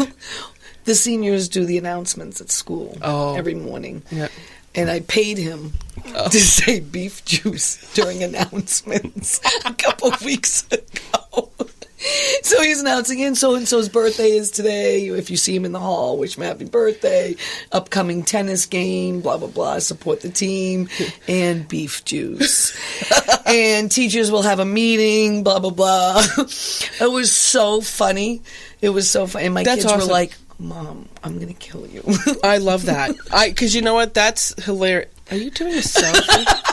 S4: the seniors do the announcements at school every morning.
S1: Yeah.
S4: And I paid him to say beef juice during announcements a couple of weeks ago. So he's announcing, and so-and-so's birthday is today. If you see him in the hall, wish him happy birthday. Upcoming tennis game, blah, blah, blah. Support the team. And beef juice. And teachers will have a meeting, blah, blah, blah. It was so funny. It was so funny. And my
S1: That's
S4: kids were
S1: awesome.
S4: like, Mom, I'm going to kill you.
S1: I love that. Because you know what? That's hilarious. Are you doing a selfie?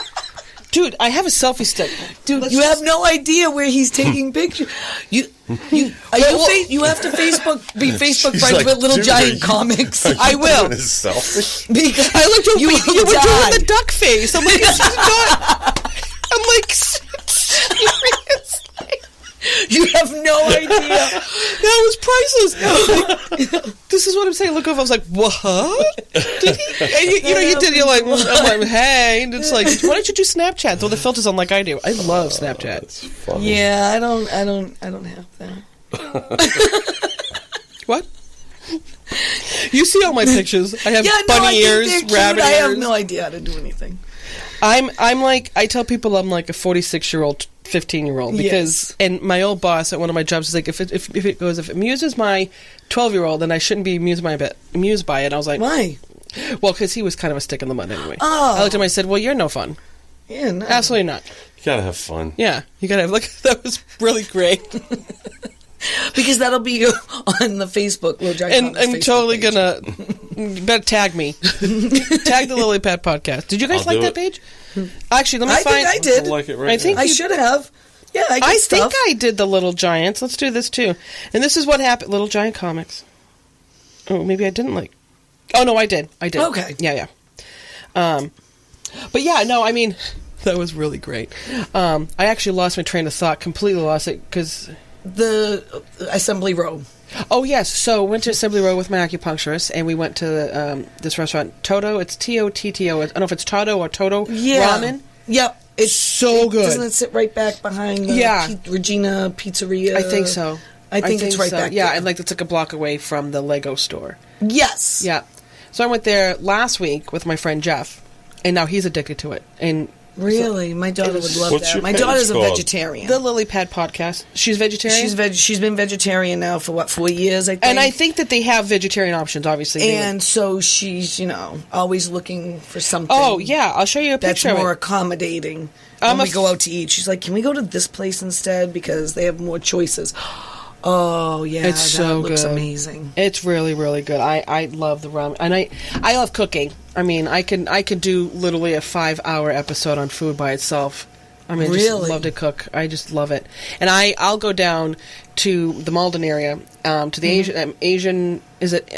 S1: Dude, I have a selfie stick.
S4: Dude, you have no idea where he's taking pictures. You have to Facebook
S3: She's
S4: friends
S3: like,
S4: with Little
S3: "Dude,
S4: Giant Comics.
S1: I will.
S3: Because
S1: I looked over. You were doing the duck face. I'm like, this is not. I'm like, seriously?
S4: You have no idea.
S1: That was priceless. Like, this is what I'm saying. Look over. I was like, what? Did he? And you did. You're like, I'm like, hey. And it's like, why don't you do Snapchat? Throw the filters on like I do. I love Snapchat.
S3: That's funny.
S4: Yeah, I don't have that.
S1: What? You see all my pictures. I have
S4: Yeah,
S1: bunny ears,
S4: think they're cute.
S1: rabbit
S4: I
S1: ears.
S4: have no idea how to do anything.
S1: I'm like, I tell people I'm like a 46-year-old, 15-year-old because, and my old boss at one of my jobs is like, if it amuses my 12-year-old, then I shouldn't be amused by it. I was like,
S4: Why?
S1: well, because he was kind of a stick in the mud anyway.
S4: Oh.
S1: I looked at him and I said, well, you're no fun.
S4: Yeah, no.
S1: Absolutely not.
S3: You gotta have fun.
S1: Yeah, you gotta have, look, that was really great.
S4: Because that'll be on the Facebook.
S1: And I'm totally gonna, you better tag me. Tag the Lily Pad podcast. Did you guys
S3: I'll
S1: like
S3: do
S1: that page? Actually, let me find.
S4: think I did.
S3: I like it right
S1: I think
S3: now.
S4: I should have. Yeah, I get
S1: I
S4: stuff.
S1: think I did the Little Giants. Let's do this too. And this is what happened. Little Giant comics. Oh, maybe I didn't like. Oh no, I did.
S4: Okay.
S1: Yeah. But yeah, no, I mean, that was really great. I actually lost my train of thought. Completely lost it because.
S4: The assembly row.
S1: Oh yes, so went to Assembly Row with my acupuncturist, and we went to this restaurant, Toto. It's Totto. I don't know if it's Toto or Toto ramen.
S4: Yep. It's
S1: So good.
S4: Doesn't it sit right back behind the Regina Pizzeria?
S1: I think so.
S4: I think it's right back
S1: Yeah,
S4: there.
S1: and like it's like a block away from the Lego store.
S4: Yes.
S1: Yeah. So I went there last week with my friend Jeff, and now he's addicted to it. And
S4: Really? My daughter would love
S3: What's
S4: that.
S3: your
S4: My
S3: page
S4: daughter's a
S3: called?
S4: vegetarian.
S1: the Lily Pad podcast. She's vegetarian.
S4: She's been vegetarian now for 4 years, I think.
S1: and I think that they have vegetarian options, obviously.
S4: And so she's, always looking for something.
S1: Oh yeah, I'll show you a
S4: That's
S1: picture
S4: more
S1: of it.
S4: accommodating
S1: I'm
S4: when
S1: a
S4: we go out to eat. She's like, can we go to this place instead because they have more choices? Oh yeah,
S1: It's
S4: that
S1: so
S4: looks
S1: good.
S4: amazing.
S1: It's really, really good. I love the ramen, and I love cooking. I mean, I could do literally a 5-hour episode on food by itself. I mean, I just
S4: Really?
S1: love to cook. I just love it, and I'll go down to the Malden area, to the Asian. Is it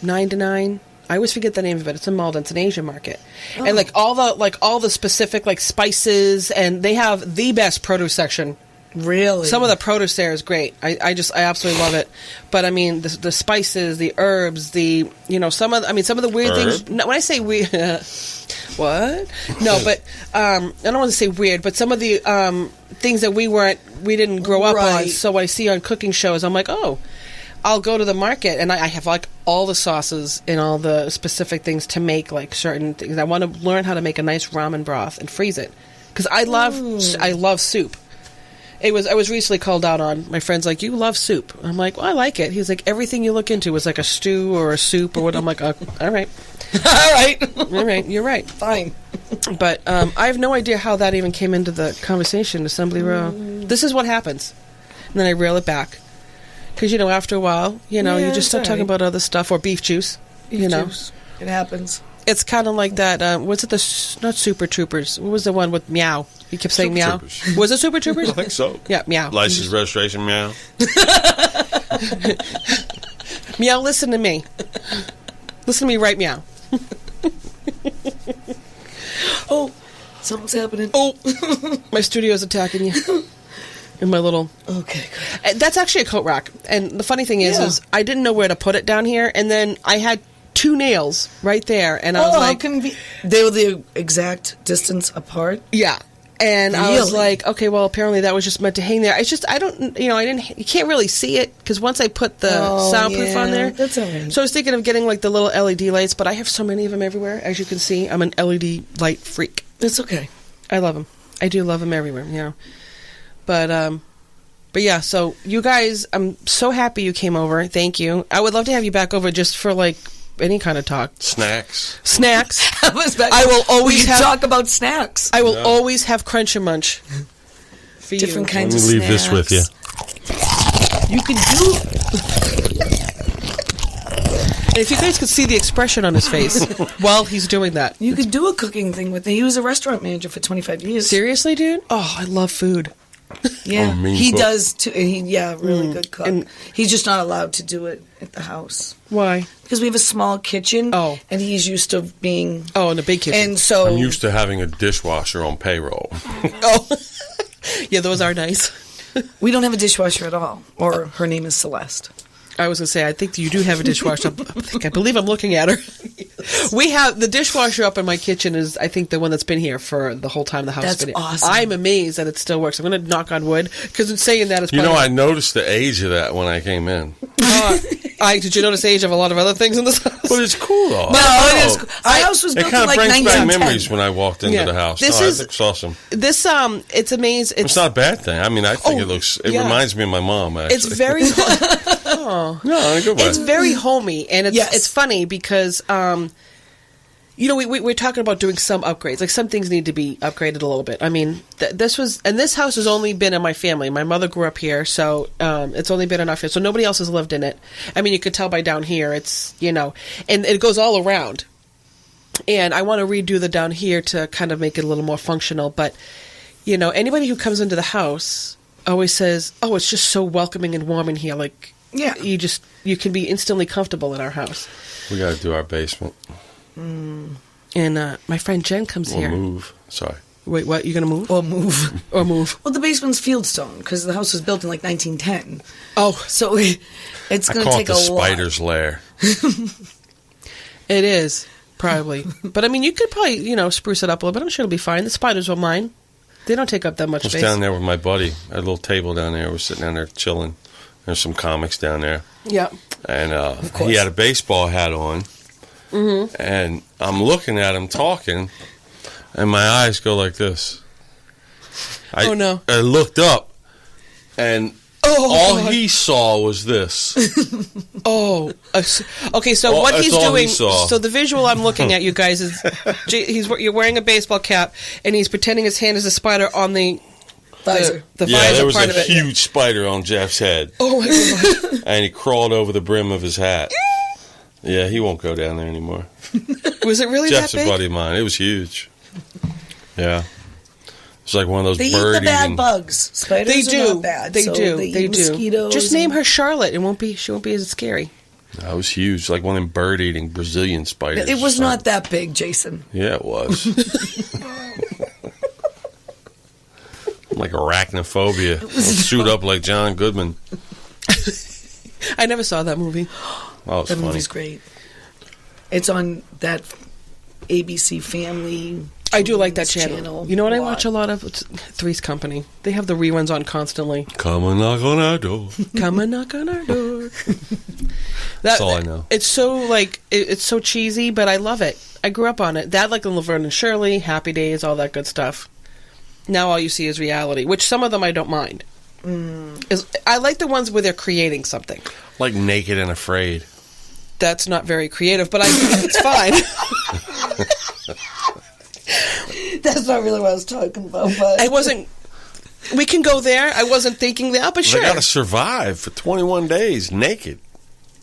S1: 9 to 9? I always forget the name of it. It's in Malden. It's an Asian market, and like all the specific like spices, and they have the best produce section.
S4: Really?
S1: Some of the produce there is great. I absolutely love it. But I mean, the spices, the herbs, some of the weird things. No, when I say weird, what? No, but I don't want to say weird. But some of the things that we didn't grow up on.
S4: Right.
S1: So I see on cooking shows, I'm like, oh, I'll go to the market and I have like all the sauces and all the specific things to make like certain things. I want to learn how to make a nice ramen broth and freeze it because I love soup. I was recently called out on. My friend's like, you love soup. I'm like, well, I like it. He's like, everything you look into is like a stew or a soup or what. I'm like, all right. All right, you're right.
S4: Fine.
S1: But I have no idea how that even came into the conversation, Assembly Row. This is what happens. And then I reel it back. Because, after a while, you
S4: Yeah,
S1: just start
S4: it's
S1: talking
S4: all right.
S1: about other stuff or beef juice.
S4: Juice. It happens.
S1: It's kind of like that. What's it? Not Super Troopers. What was the one with meow? You kept saying
S3: Super
S1: meow.
S3: Troopers.
S1: Was it Super Troopers?
S3: I think so.
S1: Yeah, meow.
S3: License, registration, meow.
S1: Meow, listen to me. Listen to me right meow.
S4: Oh, something's happening.
S1: Oh, my studio's attacking you. In my little...
S4: Okay, good.
S1: That's actually a coat rack. And the funny thing is I didn't know where to put it down here. And then I had 2 nails right there. And I was
S4: how
S1: like...
S4: convenient. They were the exact distance apart?
S1: Yeah. And I was
S4: Really?
S1: like, okay, well, apparently that was just meant to hang there. It's just, you can't really see it because once I put the soundproof on there.
S4: That's all right.
S1: So I was thinking of getting like the little LED lights, but I have so many of them everywhere. As you can see, I'm an LED light freak.
S4: It's okay.
S1: I love them. I do love them everywhere, But yeah, so you guys, I'm so happy you came over. Thank you. I would love to have you back over just for like any kind of talk.
S3: Snacks.
S1: I will always
S4: we
S1: have
S4: talk about snacks.
S1: I will always have Crunch and Munch for
S4: Different
S1: you.
S4: kinds
S3: Let
S4: of
S3: me
S4: snacks.
S3: leave this with you.
S4: You can do.
S1: And if you guys could see the expression on his face while he's doing that.
S4: You could do a cooking thing with it. He was a restaurant manager for 25 years.
S1: Seriously, dude? Oh, I love food.
S4: Yeah,
S3: Oh, mean
S4: he
S3: cook.
S4: does too. Really good cook.
S1: And-
S4: He's just not allowed to do it at the house
S1: Why?
S4: because we have a small kitchen.
S1: Oh.
S4: and he's used to being.
S1: Oh, in the big kitchen.
S4: And so
S3: I'm used to having a dishwasher on payroll.
S1: Oh. Yeah, those are nice.
S4: we don't have a dishwasher at all. Or her name is Celeste.
S1: I was going to say, I think you do have a dishwasher. I believe I'm looking at her. Yes. We have the dishwasher up in my kitchen is, I think, the one that's been here for the whole time the house has been here.
S4: Awesome.
S1: I'm amazed that it still works. I'm going to knock on wood, because in saying that, it's
S3: I noticed the age of that when I came in.
S1: Did you notice the age of a lot of other things in this house?
S3: But it's cool, though.
S4: No, it is. Our house was built
S3: It kind
S4: in
S3: of
S4: like
S3: brings back
S4: 1910.
S3: memories when I walked into the house. It's awesome.
S1: This, it's amazing.
S3: It's not a bad thing. I mean, I think it reminds me of my mom, actually.
S1: It's very... Oh.
S3: No, in a good way.
S1: It's very homey, and it's funny because, we're talking about doing some upgrades. Like, some things need to be upgraded a little bit. I mean, this house has only been in my family. My mother grew up here, so it's only been in our family. So nobody else has lived in it. I mean, you could tell by down here, it's, and it goes all around. And I want to redo the down here to kind of make it a little more functional. But, anybody who comes into the house always says, oh, it's just so welcoming and warm in here. Like,
S4: yeah,
S1: you can be instantly comfortable in our house.
S3: We got to do our basement.
S1: And my friend Jen comes here.
S3: Move. Sorry.
S1: Wait, what? You gonna move?
S4: Or move.
S1: Or move.
S4: Well, the basement's fieldstone because the house was built in like 1910.
S1: Oh,
S4: so it's going to take a lot.
S3: I call it the spider's lair.
S1: It is probably, but I mean, you could probably spruce it up a little bit. I'm sure it'll be fine. The spiders were mine. They don't take up that much space.
S3: I was down there with my buddy. I had a little table down there. We're sitting down there chilling. There's some comics down there.
S1: Yeah.
S3: And he had a baseball hat on. Mm-hmm. And I'm looking at him talking, and my eyes go like this.
S1: Oh, no.
S3: I looked up, and all he saw was this.
S1: Okay, so what he's doing, so the visual I'm looking at, you guys, is you're wearing a baseball cap, and he's pretending his hand is a spider on the visor. The visor
S3: there was
S1: part
S3: a
S1: of it.
S3: huge spider on Jeff's head.
S1: Oh, my God.
S3: And he crawled over the brim of his hat. Yeah, he won't go down there anymore.
S1: Was it really
S3: Jeff's
S1: that big?
S3: a buddy of mine. It was huge. Yeah. It's like one of those
S4: They
S3: bird
S4: eat the bad
S3: eating.
S4: bugs. Spiders
S1: They do.
S4: are not bad.
S1: They
S4: so
S1: do.
S4: They
S1: They
S4: eat
S1: do.
S4: mosquitoes.
S1: Just name her Charlotte. She won't be as scary.
S3: That was huge. Like one of them bird eating Brazilian spiders.
S4: It was not that big, Jason.
S3: Yeah, it was. Like arachnophobia. I'll suit up like John Goodman.
S1: I never saw that movie.
S3: Oh, it's
S4: That
S3: funny.
S4: movie's great. It's on that ABC Family.
S1: I do like that channel. You know what I watch a lot of? It's Three's Company. They have the reruns on constantly.
S3: Come and knock on our door.
S1: Come and knock on our door.
S3: That's all I know.
S1: It's so it's so cheesy, but I love it. I grew up on it. That, like in Laverne and Shirley, Happy Days, all that good stuff. Now all you see is reality, which some of them I don't mind. I like the ones where they're creating something.
S3: Like Naked and Afraid.
S1: That's not very creative, but it's fine.
S4: That's not really what I was talking about. But
S1: I wasn't. We can go there. I wasn't thinking that, but sure.
S3: They got to survive for 21 days naked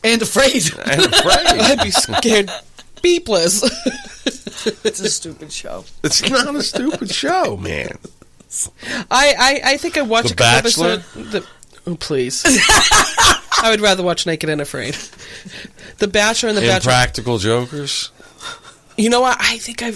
S4: and afraid.
S3: and afraid.
S1: I'd be scared beepless.
S4: It's a stupid show.
S3: It's not a stupid show, man.
S1: I think I watched
S3: The
S1: a couple
S3: Bachelor?
S1: episodes. Oh, please. I would rather watch Naked and Afraid. The Bachelor and the Bachelor.
S3: Impractical Jokers.
S1: You know what? I think I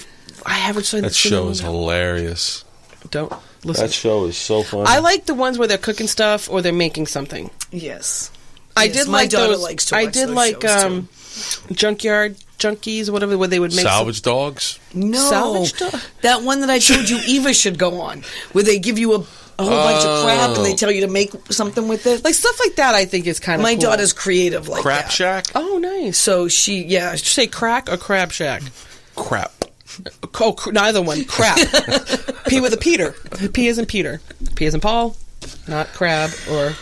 S1: haven't seen
S3: That show is hilarious.
S1: Don't listen.
S3: That show is so funny.
S1: I like the ones where they're cooking stuff or they're making something.
S4: Yes.
S1: I did
S4: my
S1: like
S4: daughter
S1: those.
S4: likes to
S1: I
S4: watch
S1: did
S4: those
S1: like
S4: shows,
S1: Junkyard Junkies or whatever, where they would make
S3: Salvage Dogs.
S4: No.
S1: Salvage dog?
S4: That one that I told you Eva should go on, where they give you a whole bunch of crap and they tell you to make something with it.
S1: like stuff like that. I think is kind of
S4: My
S1: cool.
S4: daughter's creative like
S3: Crap
S4: that.
S3: Shack.
S1: Oh, nice.
S4: So she, yeah.
S1: Did you say crack or crab shack?
S3: Crap.
S1: Oh, neither one. Crap. P with a Peter. P as in Peter. P as in Paul. Not crab or.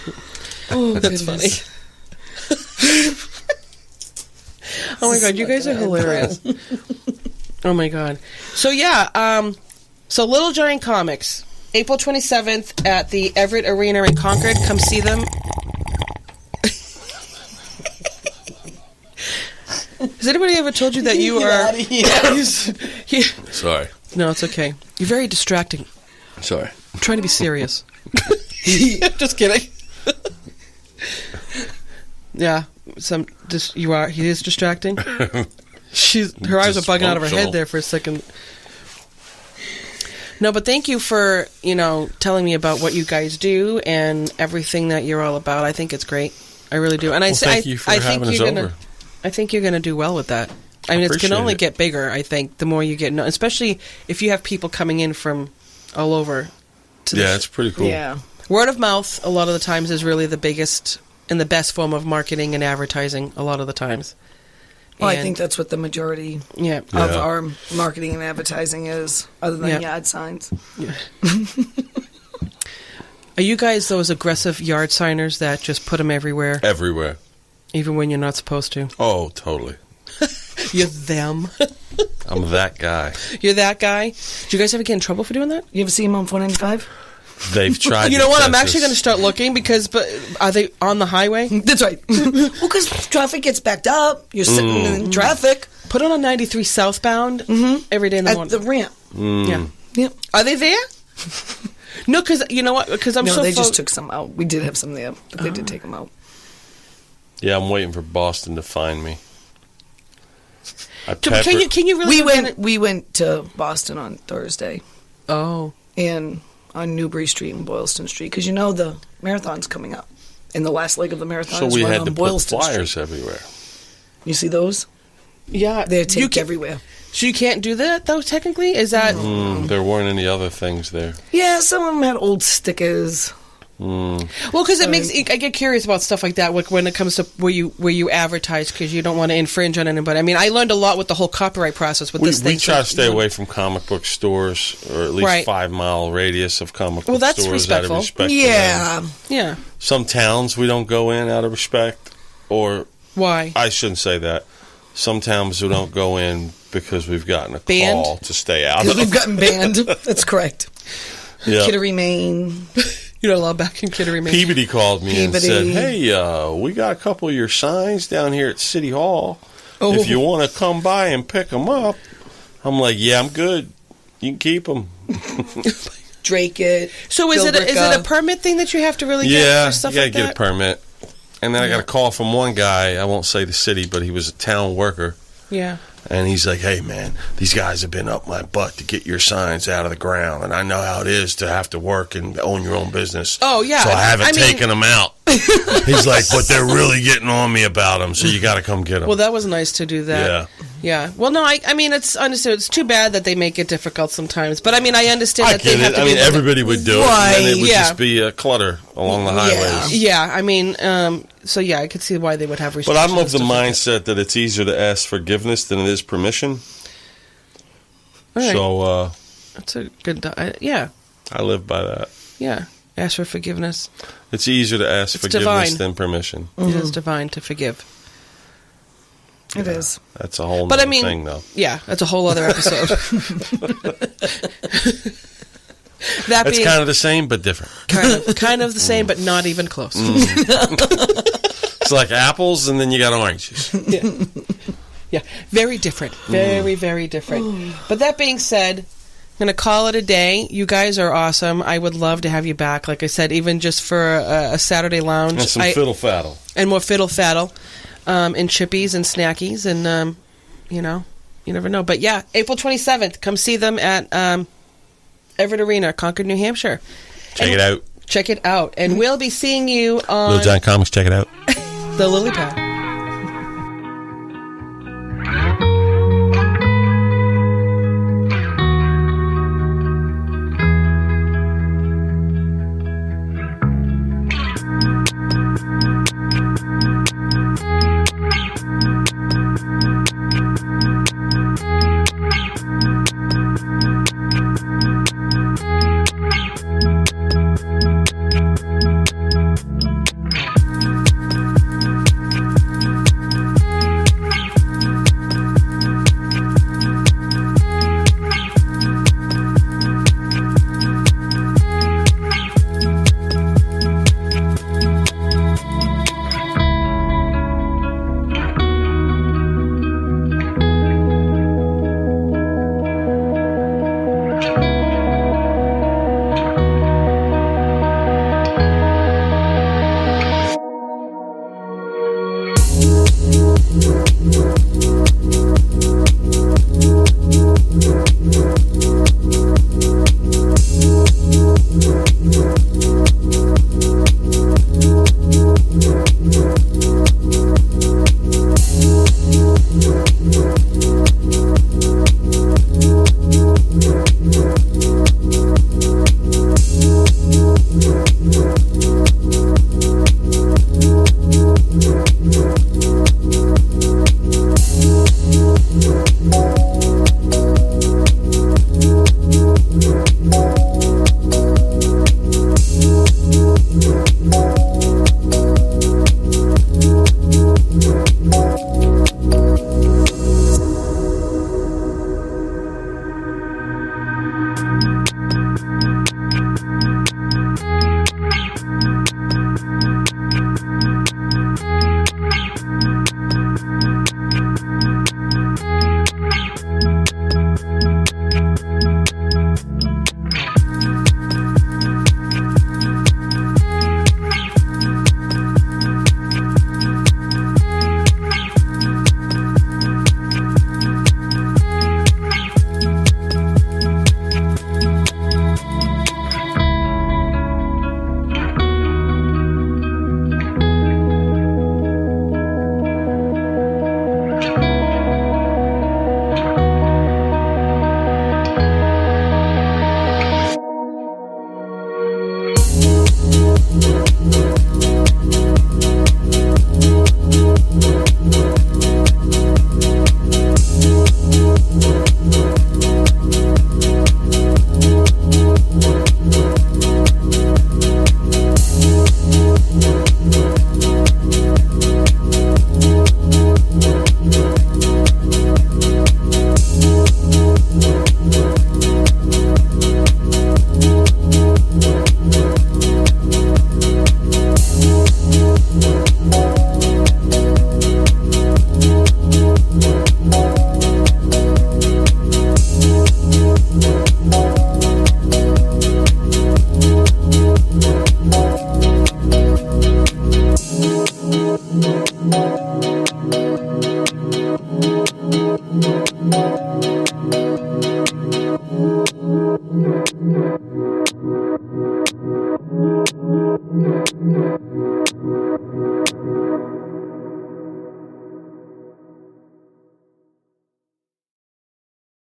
S1: Oh, that's funny. Oh my god, you guys are hilarious. Oh my god. So yeah, so Little Giant Comics, April 27th at the Everett Arena in Concord. Come see them. Has anybody ever told you that you are...
S3: Sorry.
S1: No, it's okay. You're very distracting.
S3: Sorry.
S1: I'm trying to be serious. Just kidding. Yeah, he is distracting. Her eyes are bugging out of her head there for a second. No, but thank you for, telling me about what you guys do and everything that you're all about. I think it's great. I really do. And
S3: thank you for having us over.
S1: I think you're going to do well with that. I mean, it's going to only get bigger, I think, the more you get known, especially if you have people coming in from all over.
S3: It's pretty cool.
S4: Yeah.
S1: Word of mouth, a lot of the times, is really the biggest and the best form of marketing and advertising, a lot of the times.
S4: Well, I think that's what the majority of our marketing and advertising is, other than yard signs.
S1: Yeah. Are you guys those aggressive yard signers that just put them everywhere?
S3: Everywhere.
S1: Even when you're not supposed to?
S3: Oh, totally.
S1: You're them.
S3: I'm that guy.
S1: You're that guy? Do you guys ever get in trouble for doing that?
S4: You ever see him on 495?
S3: They've tried.
S1: You know what? I'm actually going to start looking but are they on the highway?
S4: That's right. Well, because traffic gets backed up. You're sitting in traffic.
S1: Put it on 93 southbound every day in the morning.
S4: At the ramp.
S1: Yeah.
S4: Yep.
S1: Are they there? No, because you know what? Because I'm
S4: they just took some out. We did have some there, but they did take them out.
S3: Yeah, I'm waiting for Boston to find me.
S1: Can you really?
S4: We went to Boston on Thursday.
S1: Oh.
S4: And on Newbury Street and Boylston Street, because the marathon's coming up, and the last leg of the marathon
S3: so
S4: is
S3: we
S4: run
S3: had
S4: on
S3: to
S4: Boylston
S3: put flyers
S4: Street.
S3: everywhere.
S4: You see those?
S1: Yeah,
S4: they're taped everywhere.
S1: So you can't do that though. Technically, is that?
S3: There weren't any other things there.
S4: Yeah, some of them had old stickers.
S1: Well, because it makes I get curious about stuff like that when it comes to where you advertise, because you don't want to infringe on anybody. I mean, I learned a lot with the whole copyright process with this thing.
S3: We try to stay away from comic book stores, or at least 5 mile radius of comic book
S1: that's
S3: stores.
S1: respectful.
S3: Out of respect
S1: Yeah.
S3: Some towns we don't go in out of respect, or
S1: why?
S3: I shouldn't say that. Some towns we don't go in because we've gotten a
S1: banned?
S3: call to stay out of.
S4: We've gotten banned. That's correct.
S3: Yeah.
S4: Kittery, Maine.
S1: You're not allowed back in Kittery, Maine.
S3: Peabody called me and said, "Hey, we got a couple of your signs down here at City Hall. If you want to come by and pick them up." I'm like, "Yeah, I'm good. You can keep them."
S4: Drake it.
S1: So is it a permit thing that you have to really get for stuff like that?
S3: Yeah, you got to get a permit. And then I got a call from one guy, I won't say the city, but he was a town worker.
S1: Yeah.
S3: And he's like, "Hey, man, these guys have been up my butt to get your signs out of the ground. And I know how it is to have to work and own your own business.
S1: Oh, yeah.
S3: So I haven't taken them out." He's like, "But they're really getting on me about them, so you got to come get them."
S1: Well, that was nice to do that.
S3: Yeah.
S1: Yeah. Well, no, I mean, it's understood. It's too bad that they make it difficult sometimes. But, I mean, I understand that they have to
S3: everybody would do it, and then it would just be a clutter along the highways.
S1: Yeah, I mean, so, yeah, I could see why they would have restrictions.
S3: But I'm of the mindset that it's easier to ask forgiveness than it is permission.
S1: All right.
S3: So,
S1: that's a good, yeah.
S3: I live by that.
S1: Yeah. Ask for forgiveness.
S3: It's easier to ask forgiveness than permission.
S1: It is divine to forgive.
S4: It is.
S3: That's a whole other thing, though.
S1: Yeah, that's a whole other episode.
S3: That's kind of the same, but different.
S1: Kind of the same, but not even close.
S3: It's like apples, and then you got oranges.
S1: Yeah, very different. Very, very different. But that being said, I'm going to call it a day. You guys are awesome. I would love to have you back. Like I said, even just for a Saturday lounge.
S3: And some fiddle-faddle.
S1: And more fiddle-faddle. And chippies and snackies. And, you never know. But, yeah, April 27th. Come see them at Everett Arena, Concord, New Hampshire.
S3: Check it out.
S1: Check it out. And we'll be seeing you on...
S3: Little Giant Comics, check it out.
S1: The Lily Pad.